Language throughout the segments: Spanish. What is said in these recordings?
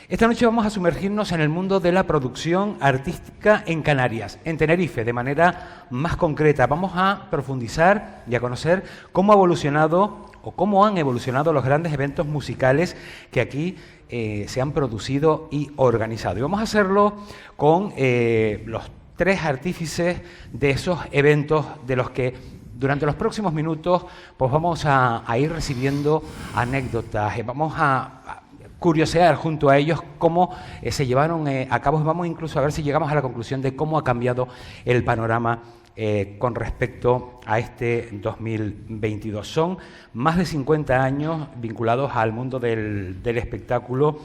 Esta noche vamos a sumergirnos en el mundo de la producción artística en Canarias, en Tenerife, de manera más concreta. Vamos a profundizar y a conocer cómo ha evolucionado o cómo han evolucionado los grandes eventos musicales que aquí se han producido y organizado. Y vamos a hacerlo con los tres artífices de esos eventos de los que durante los próximos minutos pues vamos a ir recibiendo anécdotas, vamos a curiosear junto a ellos cómo se llevaron a cabo. Vamos incluso a ver si llegamos a la conclusión de cómo ha cambiado el panorama con respecto a este 2022. Son más de 50 años vinculados al mundo del espectáculo.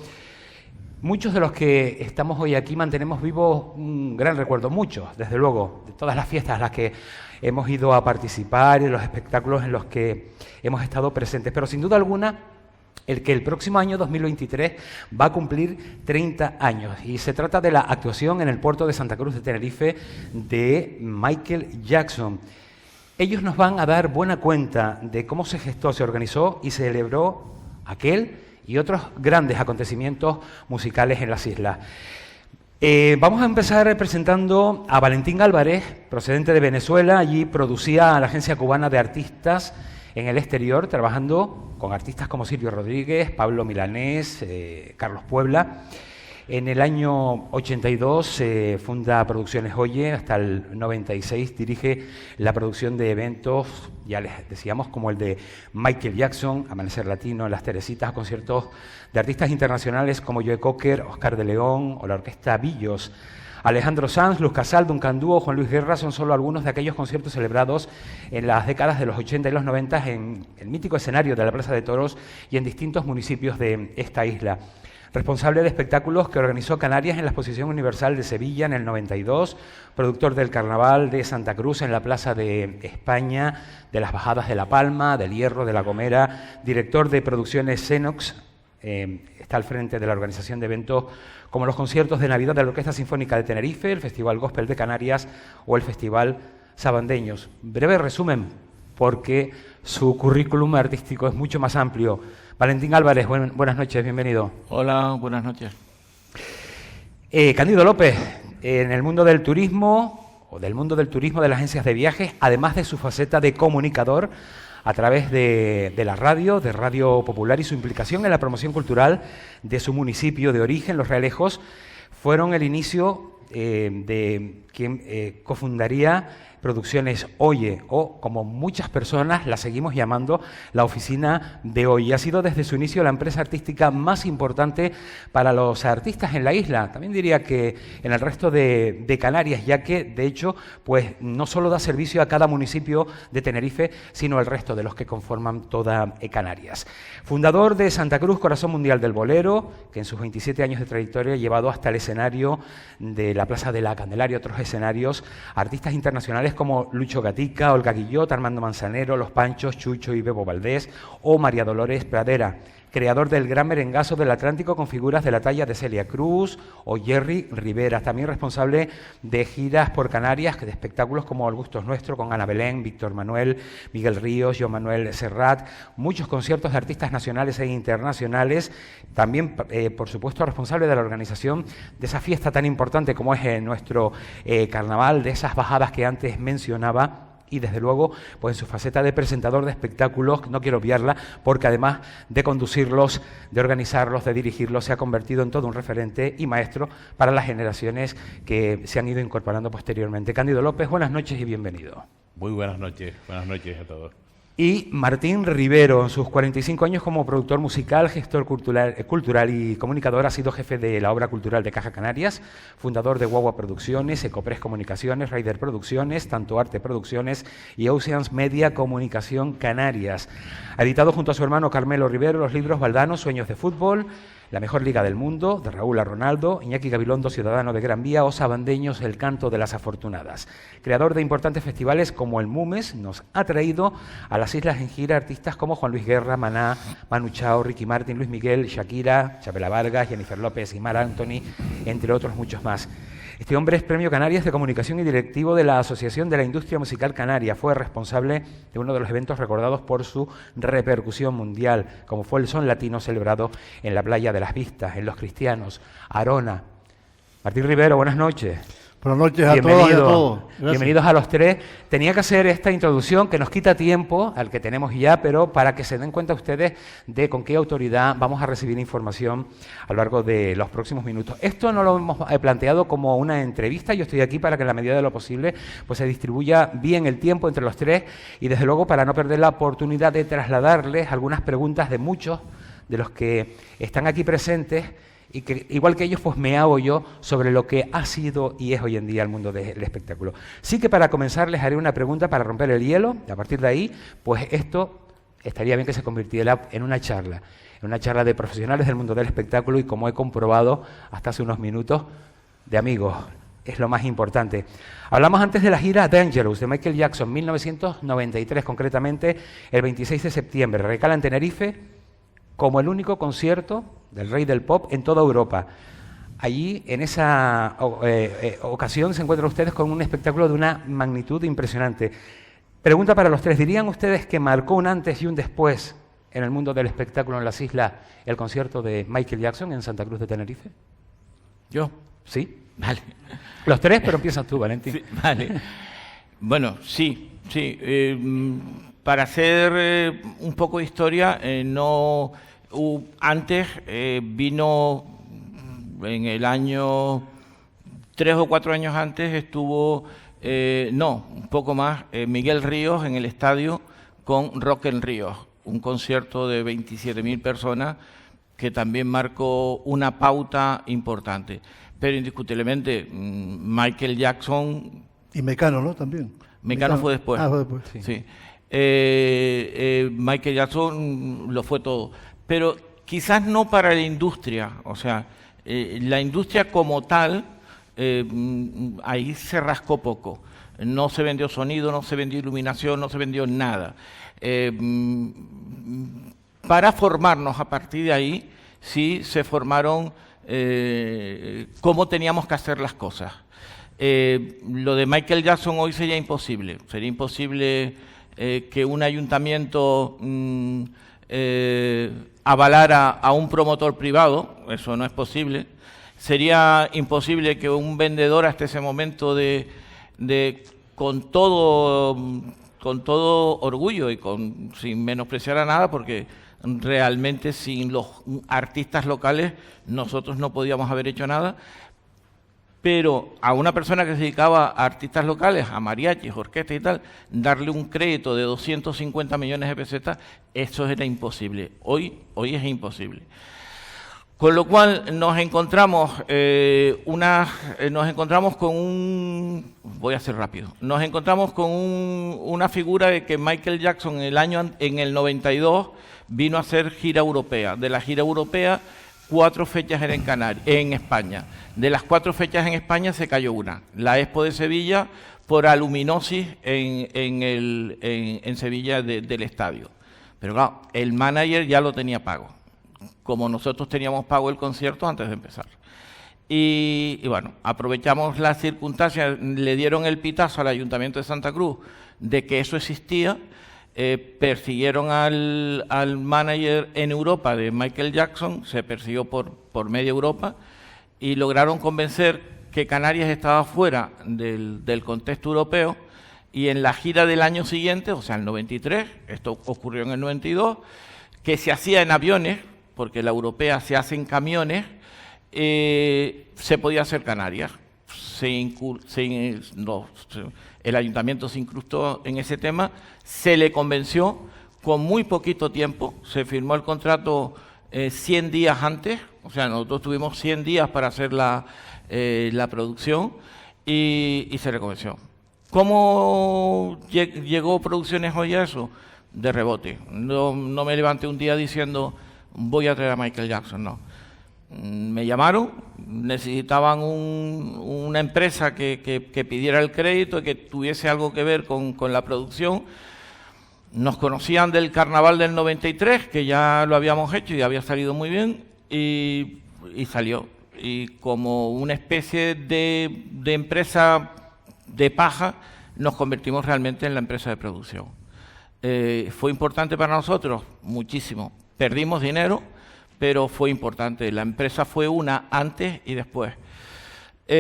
Muchos de los que estamos hoy aquí mantenemos vivo un gran recuerdo, muchos, desde luego, de todas las fiestas a las que hemos ido a participar y los espectáculos en los que hemos estado presentes, pero sin duda alguna el que el próximo año 2023 va a cumplir 30 años y se trata de la actuación en el puerto de Santa Cruz de Tenerife de Michael Jackson. Ellos nos van a dar buena cuenta de cómo se gestó, se organizó y se celebró aquel y otros grandes acontecimientos musicales en las islas. Vamos a empezar presentando a Valentín Álvarez, procedente de Venezuela. Allí producía a la Agencia Cubana de Artistas en el exterior, trabajando con artistas como Silvio Rodríguez, Pablo Milanés, Carlos Puebla. En el año 82 funda Producciones Oye, hasta el 96 dirige la producción de eventos, ya les decíamos, como el de Michael Jackson, Amanecer Latino, Las Teresitas, conciertos de artistas internacionales como Joe Cocker, Oscar de León o la Orquesta Billos. Alejandro Sanz, Luz Casal, Duncan Dúo, Juan Luis Guerra son solo algunos de aquellos conciertos celebrados en las décadas de los 80 y los 90 en el mítico escenario de la Plaza de Toros y en distintos municipios de esta isla. Responsable de espectáculos que organizó Canarias en la Exposición Universal de Sevilla en el 92, productor del Carnaval de Santa Cruz en la Plaza de España, de las Bajadas de La Palma, del Hierro, de La Gomera, director de producciones Xenox, está al frente de la organización de eventos como los conciertos de Navidad de la Orquesta Sinfónica de Tenerife, el Festival Gospel de Canarias o el Festival Sabandeños. Breve resumen, porque su currículum artístico es mucho más amplio. Valentín Álvarez, buenas noches, bienvenido. Hola, buenas noches. Cándido López, en el mundo del turismo, o del mundo del turismo de las agencias de viajes, además de su faceta de comunicador, a través de la radio, de Radio Popular, y su implicación en la promoción cultural de su municipio de origen, Los Realejos, fueron el inicio de quien cofundaría Producciones Oye, o como muchas personas la seguimos llamando, la Oficina de Oye. Ha sido desde su inicio la empresa artística más importante para los artistas en la isla, también diría que en el resto de Canarias, ya que de hecho pues no solo da servicio a cada municipio de Tenerife, sino al resto de los que conforman toda Canarias. Fundador de Santa Cruz, Corazón Mundial del Bolero, que en sus 27 años de trayectoria ha llevado hasta el escenario de la Plaza de la Candelaria, otros escenarios, artistas internacionales como Lucho Gatica, Olga Guillot, Armando Manzanero, Los Panchos, Chucho y Bebo Valdés o María Dolores Pradera. Creador del Gran Merengazo del Atlántico con figuras de la talla de Celia Cruz o Jerry Rivera. También responsable de giras por Canarias, de espectáculos como El Gusto es Nuestro con Ana Belén, Víctor Manuel, Miguel Ríos, Joan Manuel Serrat. Muchos conciertos de artistas nacionales e internacionales. También, por supuesto, responsable de la organización de esa fiesta tan importante como es nuestro carnaval, de esas bajadas que antes mencionaba. Y desde luego, pues en su faceta de presentador de espectáculos, no quiero obviarla, porque además de conducirlos, de organizarlos, de dirigirlos, se ha convertido en todo un referente y maestro para las generaciones que se han ido incorporando posteriormente. Cándido López, buenas noches y bienvenido. Muy buenas noches a todos. Y Martín Rivero, en sus 45 años como productor musical, gestor cultural y comunicador, ha sido jefe de la obra cultural de Caja Canarias, fundador de Guagua Producciones, Ecopress Comunicaciones, Raider Producciones, Tanto Arte Producciones y Oceans Media Comunicación Canarias. Ha editado junto a su hermano Carmelo Rivero los libros Valdano, Sueños de Fútbol, La Mejor Liga del Mundo, de Raúl a Ronaldo, Iñaki Gabilondo, Ciudadano de Gran Vía, o Sabandeños, El Canto de las Afortunadas. Creador de importantes festivales como el Mumes, nos ha traído a las islas en gira artistas como Juan Luis Guerra, Maná, Manu Chao, Ricky Martin, Luis Miguel, Shakira, Chabela Vargas, Jennifer López y Mar Anthony, entre otros muchos más. Este hombre es Premio Canarias de Comunicación y directivo de la Asociación de la Industria Musical Canaria. Fue responsable de uno de los eventos recordados por su repercusión mundial, como fue el Son Latino celebrado en la Playa de las Vistas, en Los Cristianos, Arona. Martín Rivero, buenas noches. Buenas noches a todos y a todos. Bienvenidos a los tres. Tenía que hacer esta introducción que nos quita tiempo al que tenemos ya, pero para que se den cuenta ustedes de con qué autoridad vamos a recibir información a lo largo de los próximos minutos. Esto no lo hemos planteado como una entrevista. Yo estoy aquí para que en la medida de lo posible pues se distribuya bien el tiempo entre los tres y desde luego para no perder la oportunidad de trasladarles algunas preguntas de muchos de los que están aquí presentes y que, igual que ellos, pues me hago yo sobre lo que ha sido y es hoy en día el mundo del espectáculo. Sí que para comenzar les haré una pregunta para romper el hielo, y a partir de ahí, pues esto estaría bien que se convirtiera en una charla de profesionales del mundo del espectáculo y, como he comprobado hasta hace unos minutos, de amigos. Es lo más importante. Hablamos antes de la gira Dangerous de Michael Jackson, 1993, concretamente el 26 de septiembre. Recala en Tenerife como el único concierto del rey del pop en toda Europa. Allí, en esa ocasión, se encuentran ustedes con un espectáculo de una magnitud impresionante. Pregunta para los tres, ¿dirían ustedes que marcó un antes y un después en el mundo del espectáculo en las islas el concierto de Michael Jackson en Santa Cruz de Tenerife? ¿Yo? ¿Sí? Vale. Los tres, pero empiezas tú, Valentín. Sí, vale. Bueno, sí. Para hacer un poco de historia, antes vino en el año 3 o 4 años antes estuvo un poco más Miguel Ríos en el estadio con Rock en Ríos, un concierto de 27.000 personas que también marcó una pauta importante, pero indiscutiblemente Michael Jackson y Mecano, ¿no? También Mecano fue después. Fue después. Sí. Michael Jackson lo fue todo, pero quizás no para la industria, o sea, la industria como tal, ahí se rascó poco, no se vendió sonido, no se vendió iluminación, no se vendió nada. Para formarnos a partir de ahí, sí se formaron cómo teníamos que hacer las cosas. Lo de Michael Jackson hoy sería imposible que un ayuntamiento avalara a un promotor privado, eso no es posible. Sería imposible que un vendedor hasta ese momento con todo orgullo y sin menospreciar a nada, porque realmente sin los artistas locales nosotros no podíamos haber hecho nada. Pero a una persona que se dedicaba a artistas locales, a mariachis, orquestas y tal, darle un crédito de 250 millones de pesetas, eso era imposible. Hoy es imposible. Con lo cual nos encontramos con voy a ser rápido. Nos encontramos con una figura de que Michael Jackson en el 92 vino a hacer gira europea. De la gira europea, 4 fechas eran en España. De las 4 fechas en España se cayó una, la Expo de Sevilla, por aluminosis en Sevilla del estadio. Pero claro, el manager ya lo tenía pago, como nosotros teníamos pago el concierto antes de empezar. Y bueno, aprovechamos las circunstancias, le dieron el pitazo al Ayuntamiento de Santa Cruz de que eso existía. Persiguieron al manager en Europa de Michael Jackson, se persiguió por media Europa y lograron convencer que Canarias estaba fuera del contexto europeo, y en la gira del año siguiente, o sea, el 93, esto ocurrió en el 92, que se hacía en aviones, porque la europea se hace en camiones, se podía hacer Canarias. El ayuntamiento se incrustó en ese tema, se le convenció con muy poquito tiempo, se firmó el contrato 100 días antes, o sea, nosotros tuvimos 100 días para hacer la producción y se le convenció. ¿Cómo llegó Producciones Hoy a eso? De rebote. No me levanté un día diciendo voy a traer a Michael Jackson, no. Me llamaron, necesitaban una empresa que pidiera el crédito y que tuviese algo que ver con la producción. Nos conocían del Carnaval del 93, que ya lo habíamos hecho y había salido muy bien, y salió. y como una especie de empresa de paja nos convertimos realmente en la empresa de producción. ¿Fue importante para nosotros? Muchísimo. Perdimos dinero, pero fue importante. La empresa fue una antes y después. La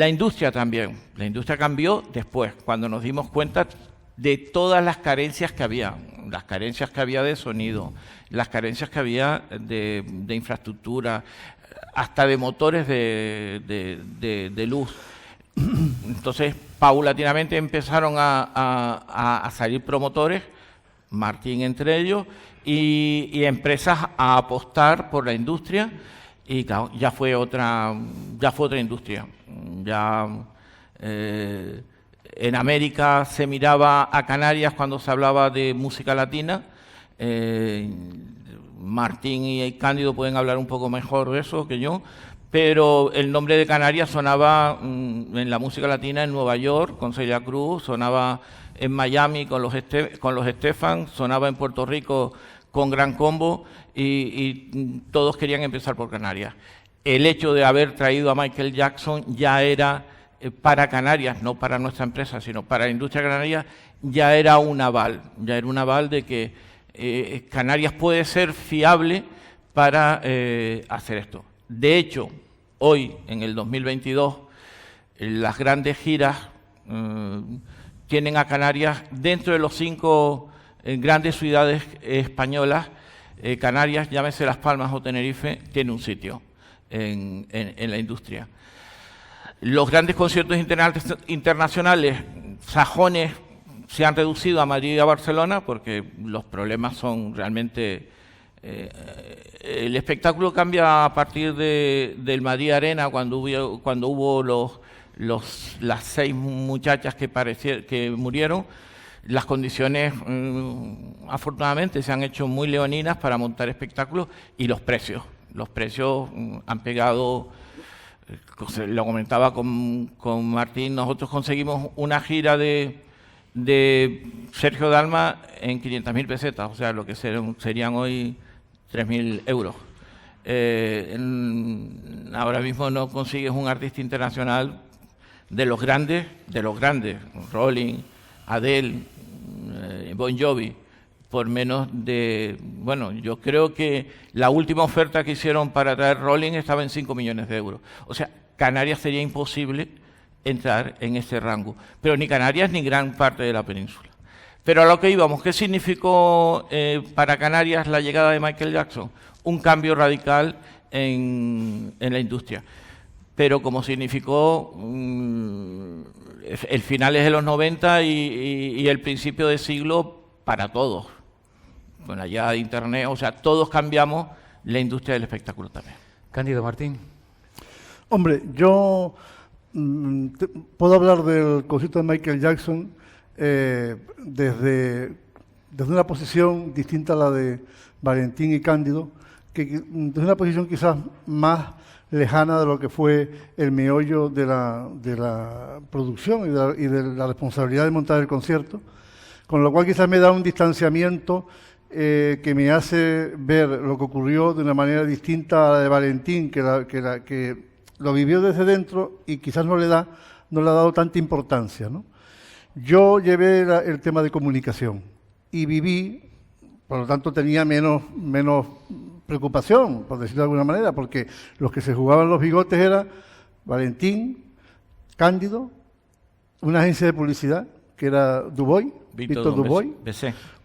industria también. La industria cambió después, cuando nos dimos cuenta de todas las carencias que había. Las carencias que había de sonido, las carencias que había de infraestructura, hasta de motores de luz. Entonces, paulatinamente empezaron a salir promotores, Martín entre ellos, y empresas a apostar por la industria, y claro, ya fue otra industria. Ya en América se miraba a Canarias cuando se hablaba de música latina. Martín y Cándido pueden hablar un poco mejor de eso que yo, pero el nombre de Canarias sonaba en la música latina en Nueva York con Celia Cruz, sonaba en Miami con los Estefan, sonaba en Puerto Rico con Gran Combo, y todos querían empezar por Canarias. El hecho de haber traído a Michael Jackson ya era para Canarias, no para nuestra empresa, sino para la industria canaria, ya era un aval de que Canarias puede ser fiable para hacer esto. De hecho, hoy, en el 2022, las grandes giras tienen a Canarias dentro de los 5 grandes ciudades españolas. Canarias, llámese Las Palmas o Tenerife, tiene un sitio en la industria. Los grandes conciertos internacionales sajones se han reducido a Madrid y a Barcelona porque los problemas son realmente... el espectáculo cambia a partir del Madrid Arena, cuando hubo las 6 muchachas que murieron. Las condiciones, afortunadamente, se han hecho muy leoninas para montar espectáculos, y los precios han pegado. Lo comentaba con Martín, nosotros conseguimos una gira de Sergio Dalma en 500.000 pesetas, o sea, lo que serían hoy 3.000 euros. Ahora mismo no consigues un artista internacional de los grandes, Rolling, Adele, Bon Jovi, por menos de... Bueno, yo creo que la última oferta que hicieron para traer Rolling estaba en 5 millones de euros. O sea, Canarias sería imposible entrar en ese rango. Pero ni Canarias ni gran parte de la península. Pero a lo que íbamos, ¿qué significó para Canarias la llegada de Michael Jackson? Un cambio radical en la industria. Pero como significó el finales de los 90 y el principio de siglo para todos. Con la llegada de Internet, o sea, todos cambiamos la industria del espectáculo también. Cándido, Martín. Hombre, yo puedo hablar del concierto de Michael Jackson desde una posición distinta a la de Valentín y Cándido, desde una posición quizás más lejana de lo que fue el meollo de la producción y de la responsabilidad de montar el concierto, con lo cual quizás me da un distanciamiento que me hace ver lo que ocurrió de una manera distinta a la de Valentín, que lo vivió desde dentro y quizás no le ha dado tanta importancia, ¿no? Yo llevé el tema de comunicación y viví, por lo tanto tenía menos preocupación, por decirlo de alguna manera, porque los que se jugaban los bigotes eran Valentín, Cándido, una agencia de publicidad que era Dubois, Víctor Dubois,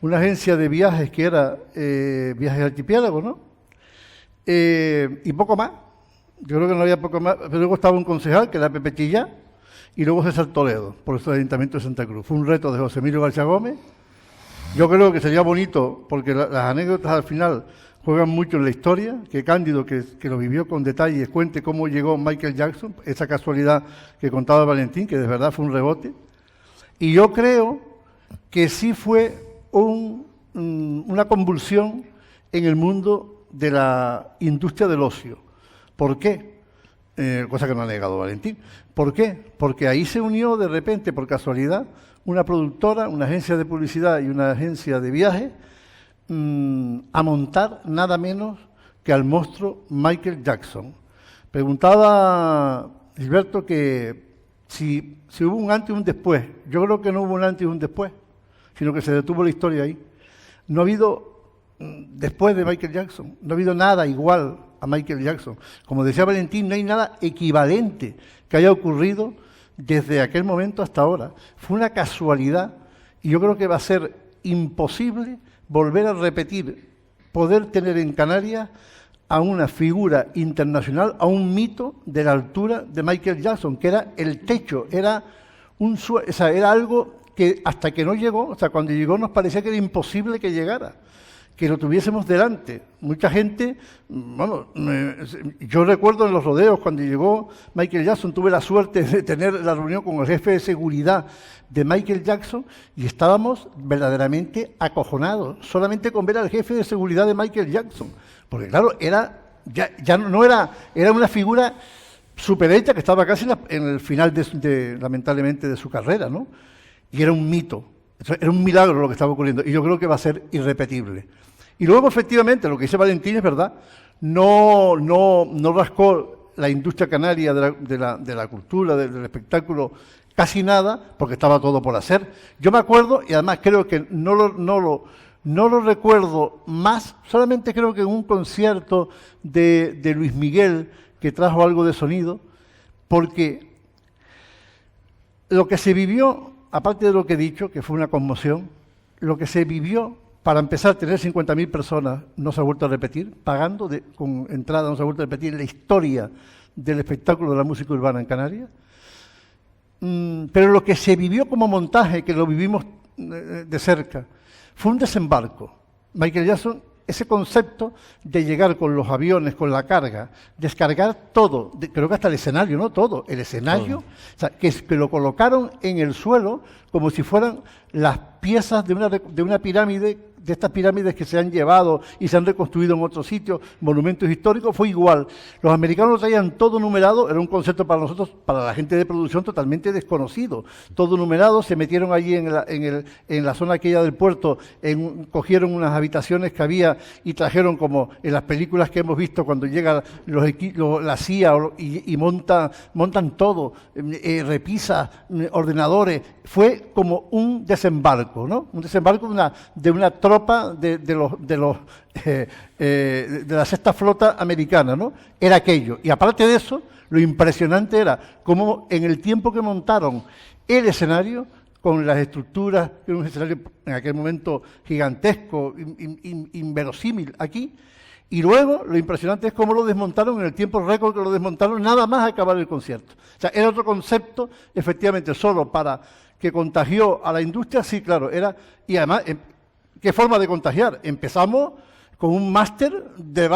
una agencia de viajes que era Viajes Archipiélago, ¿no? Y poco más. Yo creo que no había poco más. Pero luego estaba un concejal, que era Pepe Chillá, y luego César Toledo, por el Ayuntamiento de Santa Cruz. Fue un reto de José Emilio García Gómez. Yo creo que sería bonito, porque las anécdotas al final juegan mucho en la historia, que Cándido, que lo vivió con detalles, cuente cómo llegó Michael Jackson, esa casualidad que contaba Valentín, que de verdad fue un rebote. Y yo creo que sí fue una convulsión en el mundo de la industria del ocio. ¿Por qué? Cosa que no ha negado Valentín. ¿Por qué? Porque ahí se unió de repente, por casualidad, una productora, una agencia de publicidad y una agencia de viajes a montar nada menos que al monstruo Michael Jackson. Preguntaba Gilberto que si hubo un antes y un después. Yo creo que no hubo un antes y un después, sino que se detuvo la historia ahí. No ha habido, después de Michael Jackson, no ha habido nada igual a Michael Jackson. Como decía Valentín, no hay nada equivalente que haya ocurrido desde aquel momento hasta ahora. Fue una casualidad y yo creo que va a ser imposible volver a repetir, poder tener en Canarias a una figura internacional, a un mito de la altura de Michael Jackson, que era el techo, era era algo que hasta que no llegó, o sea, cuando llegó nos parecía que era imposible que llegara, que lo tuviésemos delante. Mucha gente, bueno, yo recuerdo en los rodeos cuando llegó Michael Jackson, tuve la suerte de tener la reunión con el jefe de seguridad de Michael Jackson y estábamos verdaderamente acojonados, solamente con ver al jefe de seguridad de Michael Jackson. Porque claro, era una figura superhecha que estaba casi en el final, lamentablemente, de su carrera, ¿no? Y era un mito, era un milagro lo que estaba ocurriendo, y yo creo que va a ser irrepetible. Y luego, efectivamente, lo que dice Valentín es verdad, no rascó la industria canaria de la cultura, del espectáculo, casi nada, porque estaba todo por hacer. Yo me acuerdo, y además creo que no lo recuerdo más, solamente creo que en un concierto de Luis Miguel que trajo algo de sonido, porque lo que se vivió, aparte de lo que he dicho, que fue una conmoción, lo que se vivió, para empezar, tener 50.000 personas no se ha vuelto a repetir, pagando con entrada no se ha vuelto a repetir en la historia del espectáculo de la música urbana en Canarias. Pero lo que se vivió como montaje, que lo vivimos de cerca, fue un desembarco. Michael Jackson, ese concepto de llegar con los aviones, con la carga, descargar todo, creo que hasta el escenario, no todo, el escenario, todo. O sea, que lo colocaron en el suelo como si fueran las piezas de una pirámide, de estas pirámides que se han llevado y se han reconstruido en otros sitios, monumentos históricos, fue igual. Los americanos lo traían todo numerado, era un concepto para nosotros, para la gente de producción, totalmente desconocido. Todo numerado, se metieron allí en la zona aquella del puerto, cogieron unas habitaciones que había y trajeron, como en las películas que hemos visto, cuando llega la CIA y montan todo, repisas, ordenadores. Fue como un desembarco, ¿no? Un desembarco de una tropa de la sexta flota americana, ¿no? Era aquello. Y aparte de eso, lo impresionante era cómo en el tiempo que montaron el escenario, con las estructuras, que era un escenario en aquel momento gigantesco, inverosímil aquí, y luego lo impresionante es cómo lo desmontaron en el tiempo récord que lo desmontaron, nada más acabar el concierto. O sea, era otro concepto, efectivamente, solo para que contagió a la industria, sí, claro, era, y además, ¿qué forma de contagiar? Empezamos con un máster del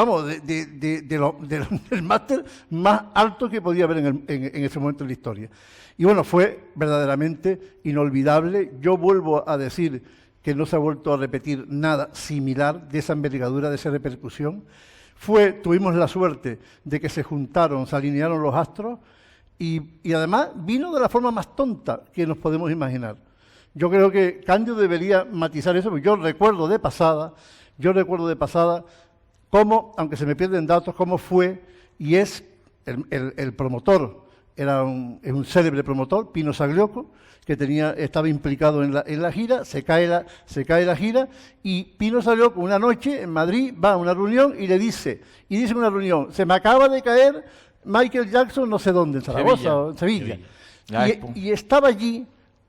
máster más alto que podía haber en ese momento en la historia. Y bueno, fue verdaderamente inolvidable. Yo vuelvo a decir que no se ha vuelto a repetir nada similar de esa envergadura, de esa repercusión. Tuvimos la suerte de que se juntaron, se alinearon los astros y además vino de la forma más tonta que nos podemos imaginar. Yo creo que Cándido debería matizar eso, porque yo recuerdo de pasada cómo, aunque se me pierden datos, cómo fue y es el promotor, es un célebre promotor, Pino Saglioco, que estaba implicado en la gira, se cae la gira, y Pino Saglioco una noche en Madrid va a una reunión y dice en una reunión, se me acaba de caer Michael Jackson no sé dónde, en Zaragoza o en Sevilla. Y estaba allí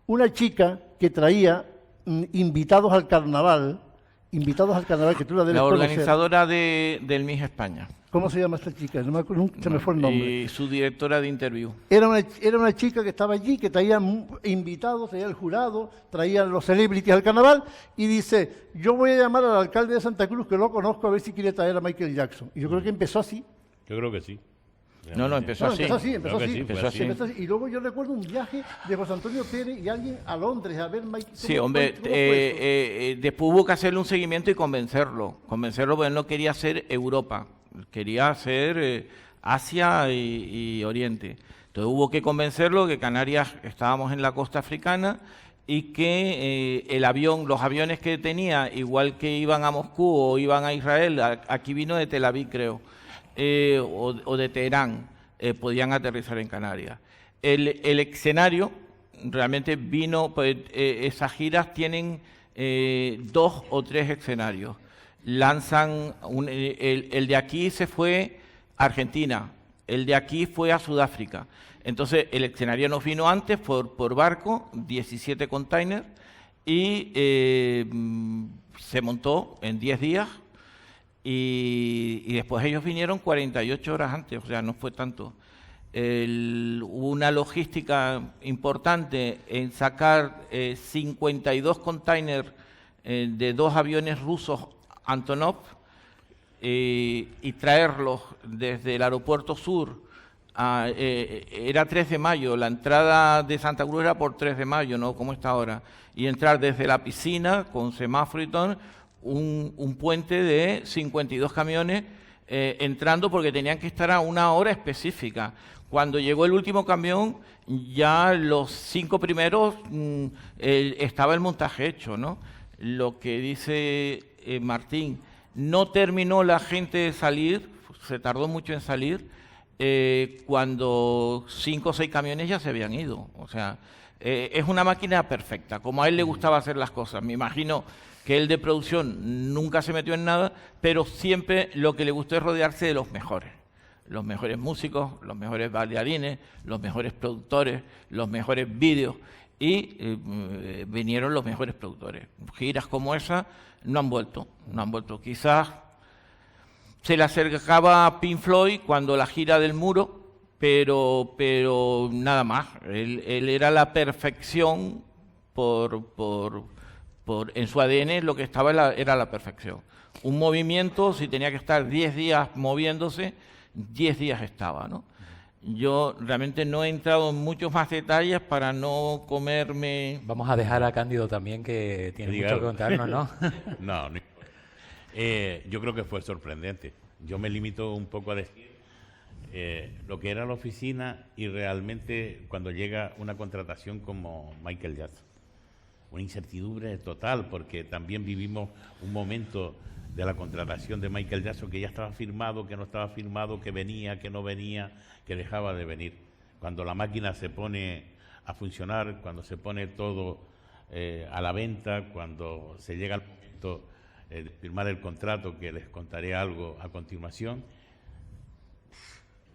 una chica que traía invitados al carnaval, que tú la debes conocer. La organizadora del Miss España. ¿Cómo se llama esta chica? No me acuerdo, se me fue el nombre. Y su directora de interview. Era una chica que estaba allí, que traía invitados, traía el jurado, traía los celebrities al carnaval, y dice, yo voy a llamar al alcalde de Santa Cruz, que lo conozco, a ver si quiere traer a Michael Jackson. Y yo creo que empezó así. Yo creo que sí. Empezó así. Empezó así. Y luego yo recuerdo un viaje de José Antonio Pérez y alguien a Londres a ver Mike. Sí, hombre, después hubo que hacerle un seguimiento y convencerlo porque él no quería hacer Europa, quería hacer Asia y Oriente. Entonces hubo que convencerlo que Canarias, estábamos en la costa africana y que los aviones que tenía, igual que iban a Moscú o iban a Israel, aquí vino de Tel Aviv, creo, o de Teherán, podían aterrizar en Canarias. El escenario realmente vino, pues, esas giras tienen 2 o 3 escenarios. Lanzan, el de aquí se fue a Argentina, el de aquí fue a Sudáfrica. Entonces, el escenario nos vino antes por barco, 17 containers, y se montó en 10 días, y después ellos vinieron 48 horas antes, o sea, no fue tanto. Hubo una logística importante en sacar 52 containers de 2 aviones rusos Antonov y traerlos desde el aeropuerto sur. Era 3 de mayo, la entrada de Santa Cruz era por 3 de mayo, no como está ahora, y entrar desde la piscina con semáforo y todo, un puente de 52 camiones entrando porque tenían que estar a una hora específica. Cuando llegó el último camión, ya los 5 primeros estaba el montaje hecho, ¿no? Lo que dice Martín, no terminó la gente de salir, se tardó mucho en salir, cuando 5 o 6 camiones ya se habían ido. O sea, es una máquina perfecta, como a él le gustaba hacer las cosas. Me imagino que él de producción nunca se metió en nada, pero siempre lo que le gustó es rodearse de los mejores músicos, los mejores bailarines, los mejores productores, los mejores vídeos, y vinieron los mejores productores. Giras como esa no han vuelto. Quizás se le acercaba a Pink Floyd cuando la gira del Muro, pero nada más. Él era la perfección en su ADN, lo que estaba era la perfección. Un movimiento, si tenía que estar 10 días moviéndose, 10 días estaba, ¿no? Yo realmente no he entrado en muchos más detalles para no comerme... Vamos a dejar a Cándido también, que tiene mucho que contarnos, ¿no? No. Yo creo que fue sorprendente. Yo me limito un poco a decir lo que era la oficina y realmente cuando llega una contratación como Michael Jackson. Una incertidumbre total, porque también vivimos un momento de la contratación de Michael Jackson que ya estaba firmado, que no estaba firmado, que venía, que no venía, que dejaba de venir. Cuando la máquina se pone a funcionar, cuando se pone todo a la venta, cuando se llega al momento de firmar el contrato, que les contaré algo a continuación,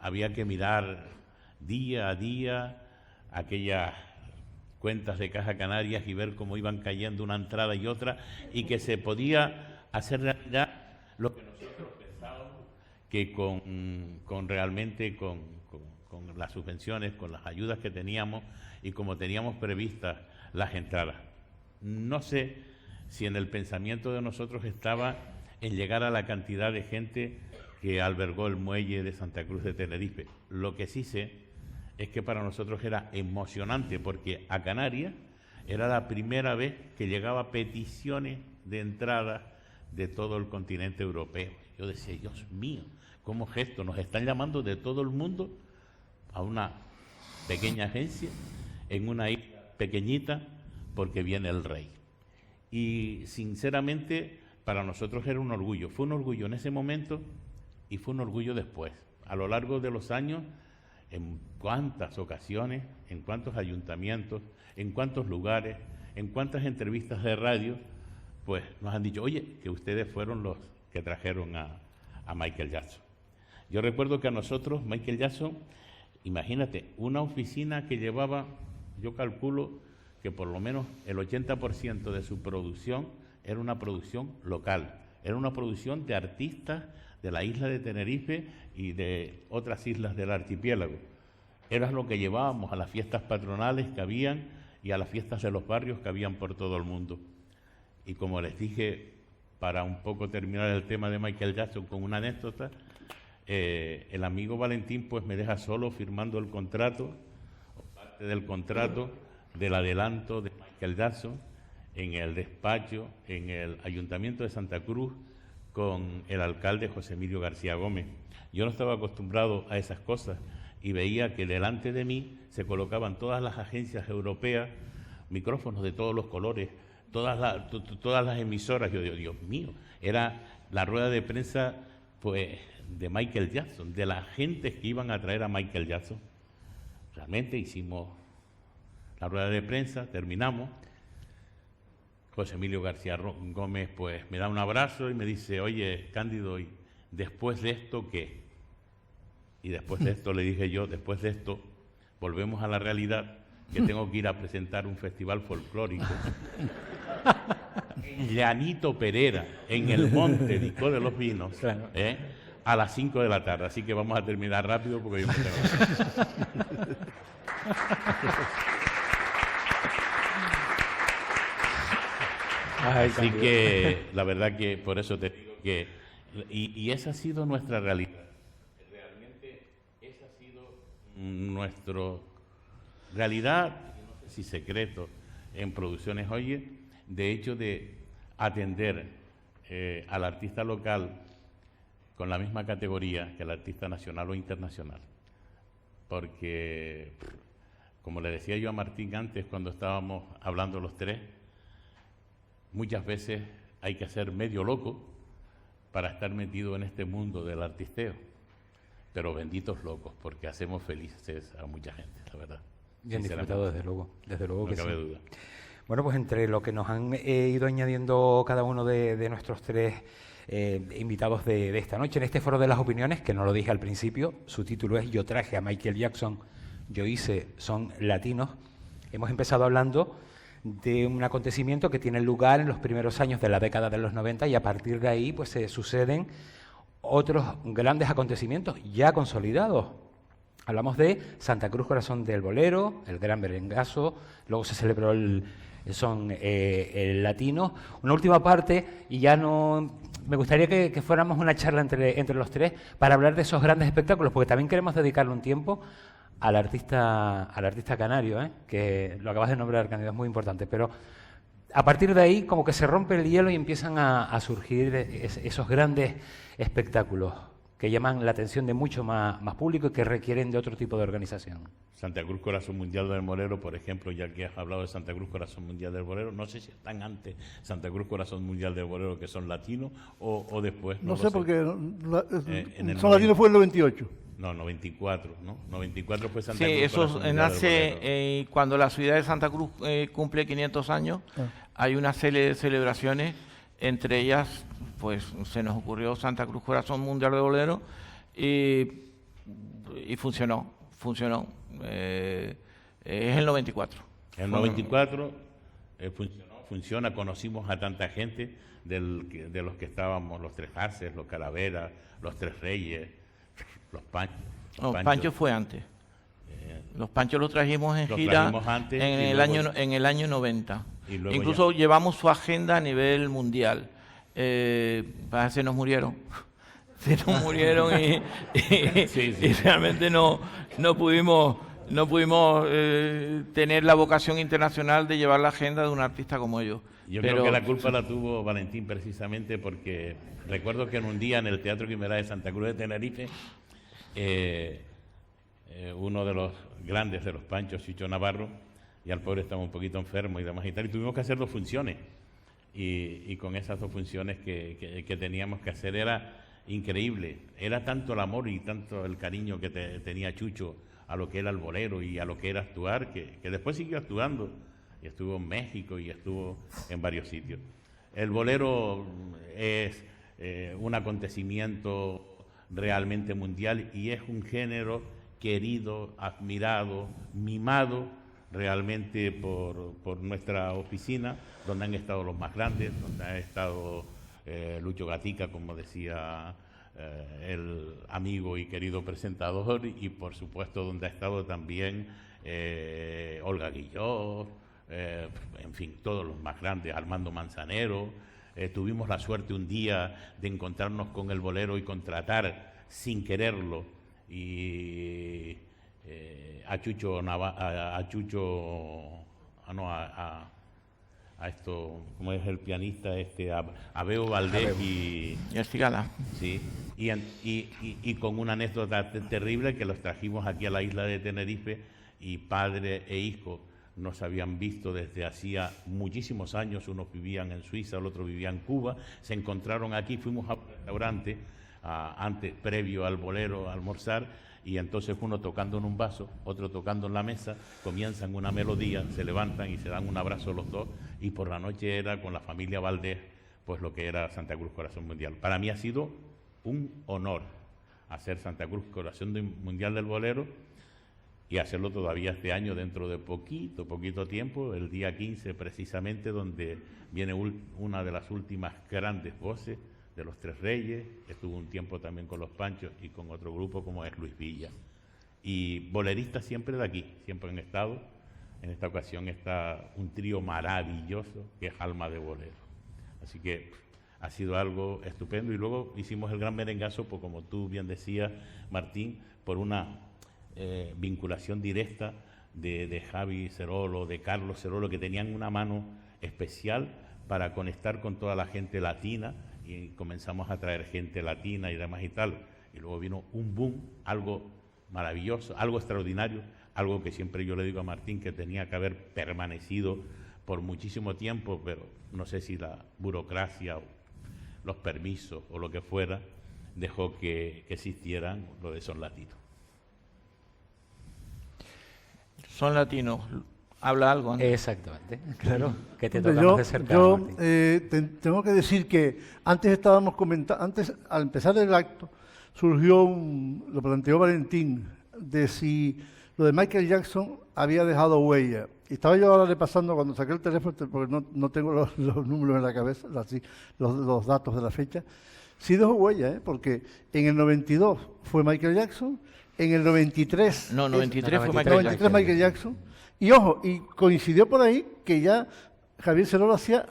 había que mirar día a día aquellas cuentas de Caja Canarias y ver cómo iban cayendo una entrada y otra, y que se podía hacer realidad lo que nosotros pensábamos que realmente con las subvenciones, con las ayudas que teníamos y como teníamos previstas las entradas. No sé si en el pensamiento de nosotros estaba en llegar a la cantidad de gente que albergó el muelle de Santa Cruz de Tenerife. Lo que sí sé es que para nosotros era emocionante, porque a Canarias era la primera vez que llegaba peticiones de entrada de todo el continente europeo. Yo decía, Dios mío, ¿cómo gesto? Nos están llamando de todo el mundo a una pequeña agencia en una isla pequeñita porque viene el rey. Y sinceramente para nosotros era un orgullo. Fue un orgullo en ese momento y fue un orgullo después. A lo largo de los años, en cuántas ocasiones, en cuántos ayuntamientos, en cuántos lugares, en cuántas entrevistas de radio, pues nos han dicho, oye, que ustedes fueron los que trajeron a Michael Jackson. Yo recuerdo que a nosotros, Michael Jackson, imagínate, una oficina que llevaba, yo calculo que por lo menos el 80% de su producción era una producción local, era una producción de artistas de la isla de Tenerife y de otras islas del archipiélago. Era lo que llevábamos a las fiestas patronales que habían y a las fiestas de los barrios que habían por todo el mundo. Y como les dije, para un poco terminar el tema de Michael Jackson con una anécdota, el amigo Valentín pues me deja solo firmando el contrato, o parte del contrato del adelanto de Michael Jackson en el despacho, en el Ayuntamiento de Santa Cruz, con el alcalde José Emilio García Gómez. Yo no estaba acostumbrado a esas cosas y veía que delante de mí se colocaban todas las agencias europeas micrófonos de todos los colores, todas las emisoras. Yo digo, Dios mío, era la rueda de prensa pues de Michael Jackson, de las gentes que iban a traer a Michael Jackson. Realmente hicimos la rueda de prensa, terminamos. José Emilio García Gómez pues me da un abrazo y me dice, oye, Cándido, ¿y después de esto qué? Y después de esto le dije yo, después de esto volvemos a la realidad, que tengo que ir a presentar un festival folclórico en Llanito Perera, en el Monte Dicó de los Vinos, claro, a las 5 de la tarde. Así que vamos a terminar rápido porque yo me tengo. Así que la verdad que por eso te digo que y esa ha sido nuestra realidad. Realmente esa ha sido nuestra realidad, no sé si secreto, en Producciones Oye, de hecho de atender al artista local con la misma categoría que el artista nacional o internacional. Porque, como le decía yo a Martín antes cuando estábamos hablando los tres, muchas veces hay que ser medio loco para estar metido en este mundo del artisteo. Pero benditos locos, porque hacemos felices a mucha gente, la verdad. Bien disfrutado, desde luego no que cabe sí. duda. Bueno, pues entre lo que nos han ido añadiendo cada uno de nuestros tres invitados de esta noche, en este foro de las opiniones, que no lo dije al principio, su título es Yo traje a Michael Jackson, yo hice son latinos. Hemos empezado hablando de un acontecimiento que tiene lugar en los primeros años de la década de los 90 y a partir de ahí pues se suceden otros grandes acontecimientos ya consolidados. Hablamos de Santa Cruz Corazón del Bolero, el Gran Berengazo, luego se celebró el latino. Una última parte, y ya no... Me gustaría que fuéramos una charla entre los tres para hablar de esos grandes espectáculos, porque también queremos dedicarle un tiempo al artista canario, que lo acabas de nombrar, Cándido, es muy importante, pero a partir de ahí como que se rompe el hielo y empiezan a surgir esos grandes espectáculos que llaman la atención de mucho más público y que requieren de otro tipo de organización. Santa Cruz Corazón Mundial del Bolero, por ejemplo, ya que has hablado de Santa Cruz Corazón Mundial del Bolero, no sé si están antes Santa Cruz Corazón Mundial del Bolero, que son latinos, o después. No sé, porque son latinos fue en el 98. No, 94, ¿no? 94 fue Santa Cruz. Sí, eso nace cuando la ciudad de Santa Cruz cumple 500 años. Hay una serie de celebraciones, entre ellas, pues se nos ocurrió Santa Cruz Corazón Mundial de Bolero y funcionó. Es el 94. El 94 funciona, conocimos a tanta gente de los que estábamos, los Tres Arces, los Calaveras, los Tres Reyes, los Panchos. Pancho fue antes. Los Panchos los trajimos en gira en el año 90. Incluso llevamos su agenda a nivel mundial. Se nos murieron. y realmente no pudimos tener la vocación internacional de llevar la agenda de un artista como ellos. Yo creo que la culpa la tuvo Valentín precisamente porque recuerdo que en un día en el Teatro Quimera de Santa Cruz de Tenerife, uno de los grandes de los Panchos, Chicho Navarro, ya el pobre estaba un poquito enfermo y demás y tal, y tuvimos que hacer 2 funciones. Y con esas 2 funciones que teníamos que hacer era increíble. Era tanto el amor y tanto el cariño que tenía Chucho a lo que era el bolero y a lo que era actuar, que después siguió actuando. Y estuvo en México y estuvo en varios sitios. El bolero es un acontecimiento realmente mundial y es un género querido, admirado, mimado realmente por nuestra oficina, donde han estado los más grandes, donde ha estado Lucho Gatica, como decía el amigo y querido presentador, y por supuesto donde ha estado también Olga Guillot, en fin, todos los más grandes, Armando Manzanero. Tuvimos la suerte un día de encontrarnos con el bolero y contratar sin quererlo a esto, ¿cómo es el pianista? A Beo Valdés y Estigala. Sí, y con una anécdota terrible que los trajimos aquí a la isla de Tenerife y padre e hijo no se habían visto desde hacía muchísimos años, unos vivían en Suiza, el otro vivía en Cuba, se encontraron aquí, fuimos a un restaurante, antes, previo al bolero, a almorzar, y entonces uno tocando en un vaso, otro tocando en la mesa, comienzan una melodía, se levantan y se dan un abrazo los dos, y por la noche era con la familia Valdés, pues lo que era Santa Cruz Corazón Mundial. Para mí ha sido un honor hacer Santa Cruz Corazón Mundial del Bolero, y hacerlo todavía este año, dentro de poquito tiempo, el día 15 precisamente, donde viene una de las últimas grandes voces de los Tres Reyes. Estuvo un tiempo también con los Panchos y con otro grupo como es Luis Villa. Y boleristas siempre de aquí, siempre han estado. En esta ocasión está un trío maravilloso que es Alma de Bolero. Así que ha sido algo estupendo. Y luego hicimos el gran merengazo, pues como tú bien decías, Martín, por una vinculación directa de Javi Cerolo, de Carlos Cerolo, que tenían una mano especial para conectar con toda la gente latina, y comenzamos a traer gente latina y demás y tal, y luego vino un boom, algo maravilloso, algo extraordinario, algo que siempre yo le digo a Martín que tenía que haber permanecido por muchísimo tiempo, pero no sé si la burocracia o los permisos o lo que fuera dejó que existieran lo de Son Latinos. Son Latinos, habla algo, ¿no? Exactamente, claro, que te toca más de cerca. Yo tengo que decir que antes estábamos comentando, antes al empezar el acto surgió lo planteó Valentín, de si lo de Michael Jackson había dejado huella. Y estaba yo ahora repasando cuando saqué el teléfono, porque no tengo los números en la cabeza, los datos de la fecha. Sí dejó huella, porque en el 92 fue Michael Jackson, en el 93... No, 93 fue Michael Jackson. Y ojo, y coincidió por ahí que ya Javier Cerolo hacía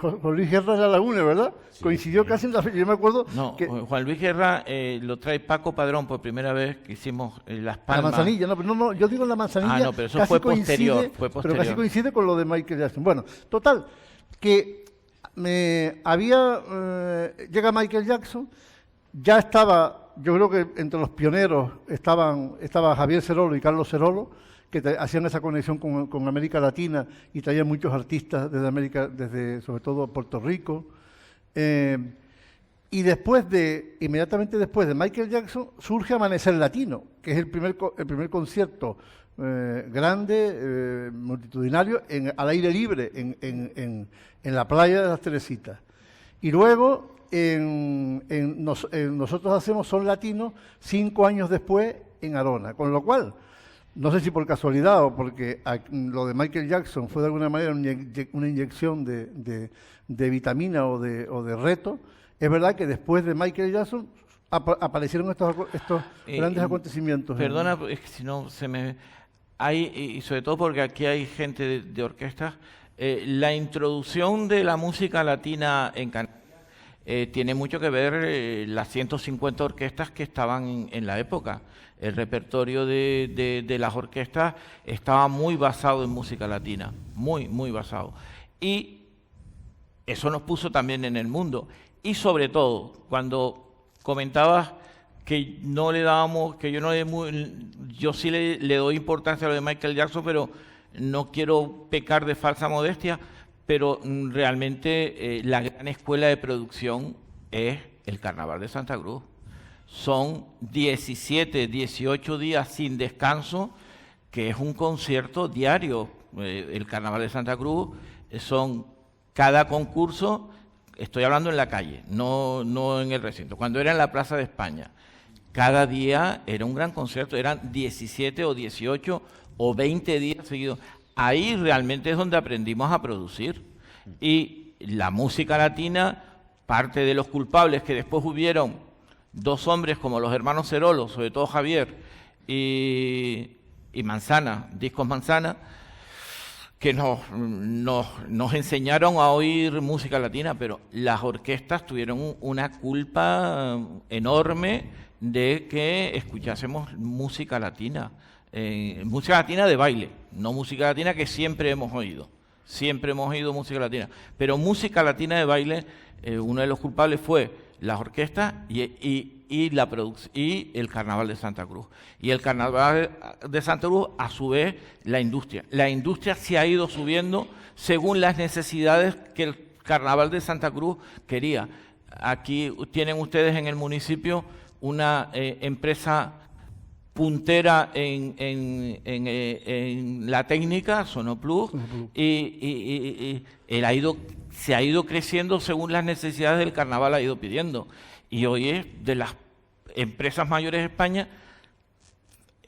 Juan Luis Guerra en la Laguna, ¿verdad? Sí, coincidió casi en la fecha. Yo me acuerdo que Juan Luis Guerra lo trae Paco Padrón por primera vez que hicimos Las Palmas. La Manzanilla, no, yo digo La Manzanilla. No, pero eso fue posterior, Pero casi coincide con lo de Michael Jackson. Bueno, total, que llega Michael Jackson, ya estaba, yo creo que entre los pioneros estaba Javier Cerolo y Carlos Cerolo, que hacían esa conexión con América Latina y traían muchos artistas desde América, sobre todo Puerto Rico. Y inmediatamente después de Michael Jackson, surge Amanecer Latino, que es el primer concierto grande, multitudinario, al aire libre, en la playa de las Teresitas. Y luego nosotros hacemos Son Latinos 5 años después en Arona, con lo cual, no sé si por casualidad o porque lo de Michael Jackson fue de alguna manera una inyección de vitamina o de reto, es verdad que después de Michael Jackson aparecieron estos grandes acontecimientos. Perdona, es que si no se me... y sobre todo porque aquí hay gente de orquestas, la introducción de la música latina en Canarias tiene mucho que ver las 150 orquestas que estaban en la época. El repertorio de las orquestas estaba muy basado en música latina, muy basado. Y eso nos puso también en el mundo. Y sobre todo, cuando comentabas que no le dábamos, que yo sí le doy importancia a lo de Michael Jackson, pero no quiero pecar de falsa modestia, pero realmente la gran escuela de producción es el Carnaval de Santa Cruz. Son 17, 18 días sin descanso, que es un concierto diario. El Carnaval de Santa Cruz son cada concurso, estoy hablando en la calle, no en el recinto, cuando era en la Plaza de España. Cada día era un gran concierto, eran 17 o 18 o 20 días seguidos. Ahí realmente es donde aprendimos a producir. Y la música latina, parte de los culpables que después hubieron dos hombres como los hermanos Cerolo, sobre todo Javier y Manzana, Discos Manzana, que nos enseñaron a oír música latina, pero las orquestas tuvieron una culpa enorme de que escuchásemos música latina de baile, no música latina que siempre hemos oído música latina, pero música latina de baile, uno de los culpables fue las orquestas y y el Carnaval de Santa Cruz. Y el Carnaval de Santa Cruz, a su vez, la industria. La industria se ha ido subiendo según las necesidades que el Carnaval de Santa Cruz quería. Aquí tienen ustedes en el municipio una empresa puntera en la técnica, Sonoplus, y se ha ido creciendo según las necesidades del carnaval ha ido pidiendo. Y hoy es de las empresas mayores de España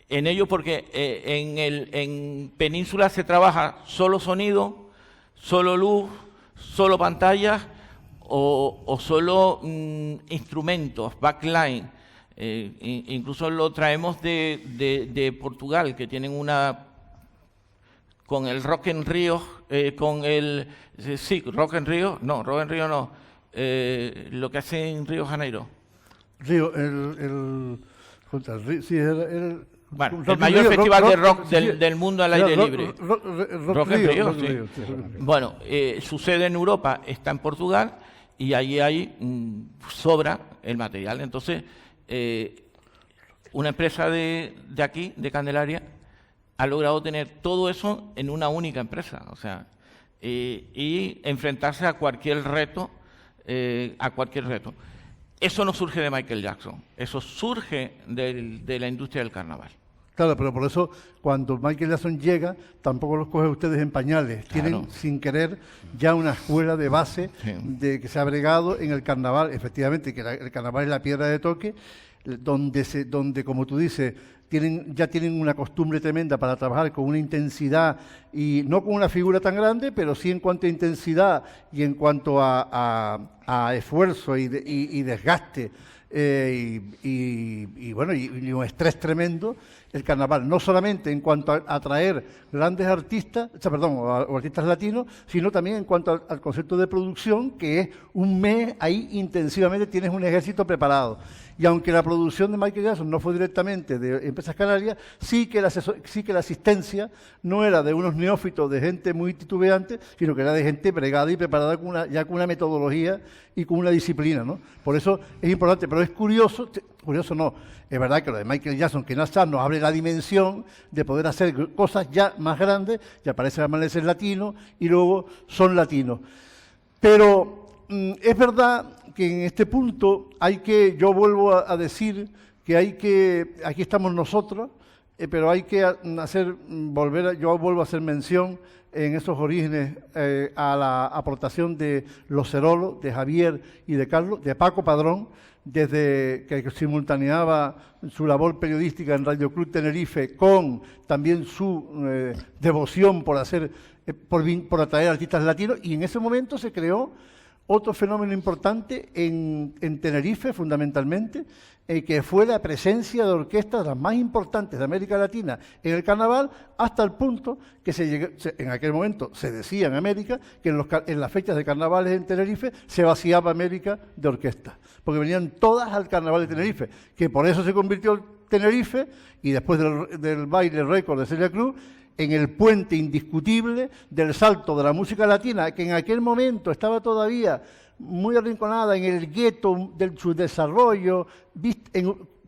en ello, porque en Península se trabaja solo sonido, solo luz, solo pantallas o solo instrumentos, backline. Incluso lo traemos de Portugal, que tienen una con el Rock en Río, Rock en Río no, lo que hace en Río Janeiro. Bueno, el mayor festival de rock del mundo al aire libre. Rock en Río, sí. Bueno, su sede en Europa está en Portugal y allí hay sobra el material. Entonces, una empresa de aquí, de Candelaria, ha logrado tener todo eso en una única empresa, o sea, y enfrentarse a cualquier reto, Eso no surge de Michael Jackson, eso surge de la industria del carnaval. Claro, pero por eso cuando Michael Jackson llega, tampoco los coge ustedes en pañales. Claro. Tienen, sin querer, ya una escuela de base de que se ha bregado en el carnaval. Efectivamente, que el carnaval es la piedra de toque, donde como tú dices, ya tienen una costumbre tremenda para trabajar con una intensidad, y no con una figura tan grande, pero sí en cuanto a intensidad y en cuanto a esfuerzo y desgaste. Y un estrés tremendo, el carnaval, no solamente en cuanto a atraer grandes artistas, o artistas latinos, sino también en cuanto al concepto de producción, que es un mes ahí intensivamente, tienes un ejército preparado. Y aunque la producción de Michael Jackson no fue directamente de Empresas Canarias, sí que la asistencia no era de unos neófitos, de gente muy titubeante, sino que era de gente bregada y preparada con una metodología y con una disciplina, ¿no? Por eso es importante, pero es curioso no, es verdad que lo de Michael Jackson, que no está, nos abre la dimensión de poder hacer cosas ya más grandes, ya parece amanecer latino y luego son latinos. Pero es verdad que en este punto yo vuelvo a decir que aquí estamos nosotros, pero hay que yo vuelvo a hacer mención en esos orígenes a la aportación de los Cerolos, de Javier y de Carlos, de Paco Padrón, desde que simultaneaba su labor periodística en Radio Club Tenerife con también su devoción por atraer artistas latinos, y en ese momento se creó otro fenómeno importante en Tenerife, fundamentalmente, que fue la presencia de orquestas las más importantes de América Latina en el carnaval, hasta el punto que en aquel momento se decía en América que en las fechas de carnavales en Tenerife se vaciaba América de orquestas, porque venían todas al carnaval de Tenerife, que por eso se convirtió Tenerife, y después del baile récord de Celia Cruz, en el puente indiscutible del salto de la música latina, que en aquel momento estaba todavía muy arrinconada en el gueto de su desarrollo.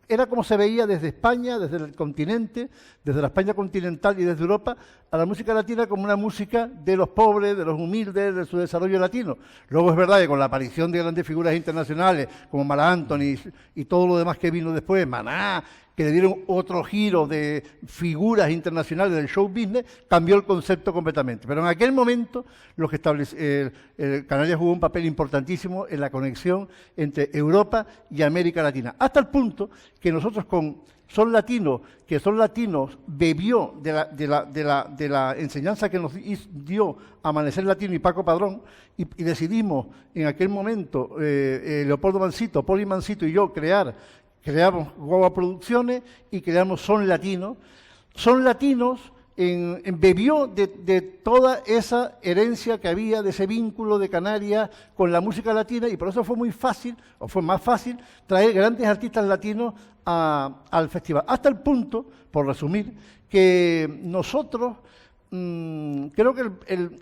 Era como se veía desde España, desde el continente, desde la España continental y desde Europa, a la música latina como una música de los pobres, de los humildes, de su desarrollo latino. Luego es verdad que con la aparición de grandes figuras internacionales como Marc Anthony y todo lo demás que vino después, Maná, que le dieron otro giro de figuras internacionales del show business, cambió el concepto completamente. Pero en aquel momento Canarias jugó un papel importantísimo en la conexión entre Europa y América Latina, hasta el punto que nosotros con Son Latinos, bebió de la enseñanza que nos dio Amanecer Latino y Paco Padrón, y decidimos en aquel momento, Leopoldo Mansito, Poli Mansito y yo, creamos Guagua Producciones y creamos Son Latinos. Son Latinos bebió de toda esa herencia que había, de ese vínculo de Canarias con la música latina, y por eso fue más fácil traer grandes artistas latinos al festival. Hasta el punto, por resumir, que nosotros creo que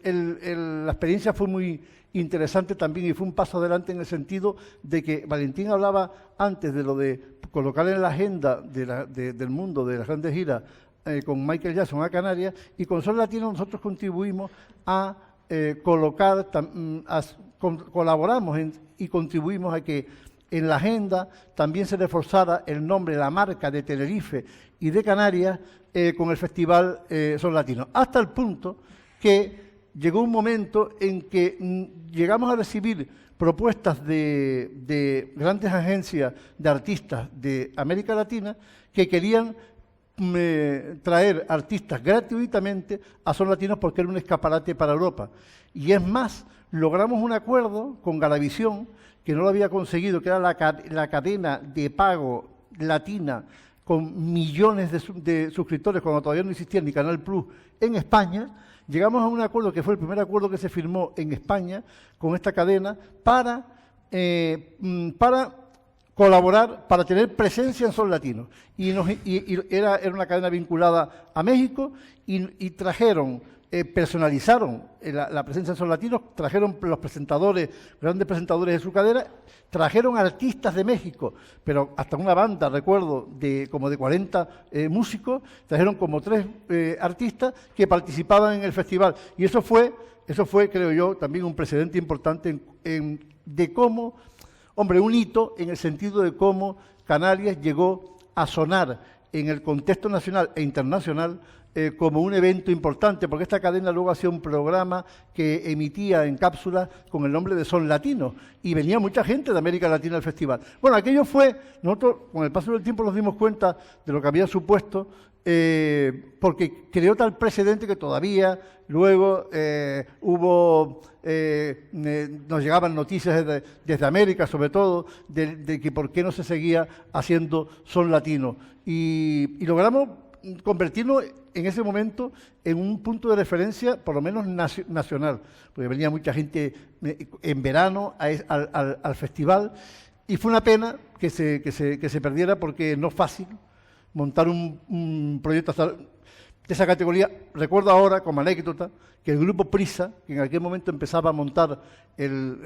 la experiencia fue muy interesante también y fue un paso adelante en el sentido de que Valentín hablaba antes de lo de colocar en la agenda del mundo de las grandes giras con Michael Jackson a Canarias, y con Son Latino nosotros contribuimos a colocar, colaboramos y contribuimos a que en la agenda también se reforzara el nombre, la marca de Tenerife y de Canarias con el festival Son Latino, hasta el punto que llegó un momento en que llegamos a recibir propuestas de grandes agencias de artistas de América Latina que querían traer artistas gratuitamente a Son Latinos porque era un escaparate para Europa. Y es más, logramos un acuerdo con Galavisión, que no lo había conseguido, que era la cadena de pago latina con millones de suscriptores cuando todavía no existía ni Canal Plus en España. Llegamos a un acuerdo que fue el primer acuerdo que se firmó en España con esta cadena para colaborar, para tener presencia en Son Latinos. Y era una cadena vinculada a México y trajeron, personalizaron la presencia en Son Latinos, trajeron los presentadores, grandes presentadores de su cadena, trajeron artistas de México, pero hasta una banda, recuerdo, como de 40 músicos, trajeron como 3 artistas que participaban en el festival. Y eso fue, creo yo, también un precedente importante de cómo, hombre, un hito en el sentido de cómo Canarias llegó a sonar en el contexto nacional e internacional como un evento importante, porque esta cadena luego hacía un programa que emitía en cápsulas con el nombre de Son Latino, y venía mucha gente de América Latina al festival. Bueno, aquello fue, nosotros con el paso del tiempo nos dimos cuenta de lo que había supuesto, porque creó tal precedente que todavía luego nos llegaban noticias desde América, sobre todo, de que por qué no se seguía haciendo Son Latino. Y logramos convertirnos en ese momento en un punto de referencia, por lo menos nacional, porque venía mucha gente en verano al festival, y fue una pena que se perdiera, porque no es fácil montar un proyecto de esa categoría. Recuerdo ahora, como anécdota, que el grupo Prisa, que en aquel momento empezaba a montar,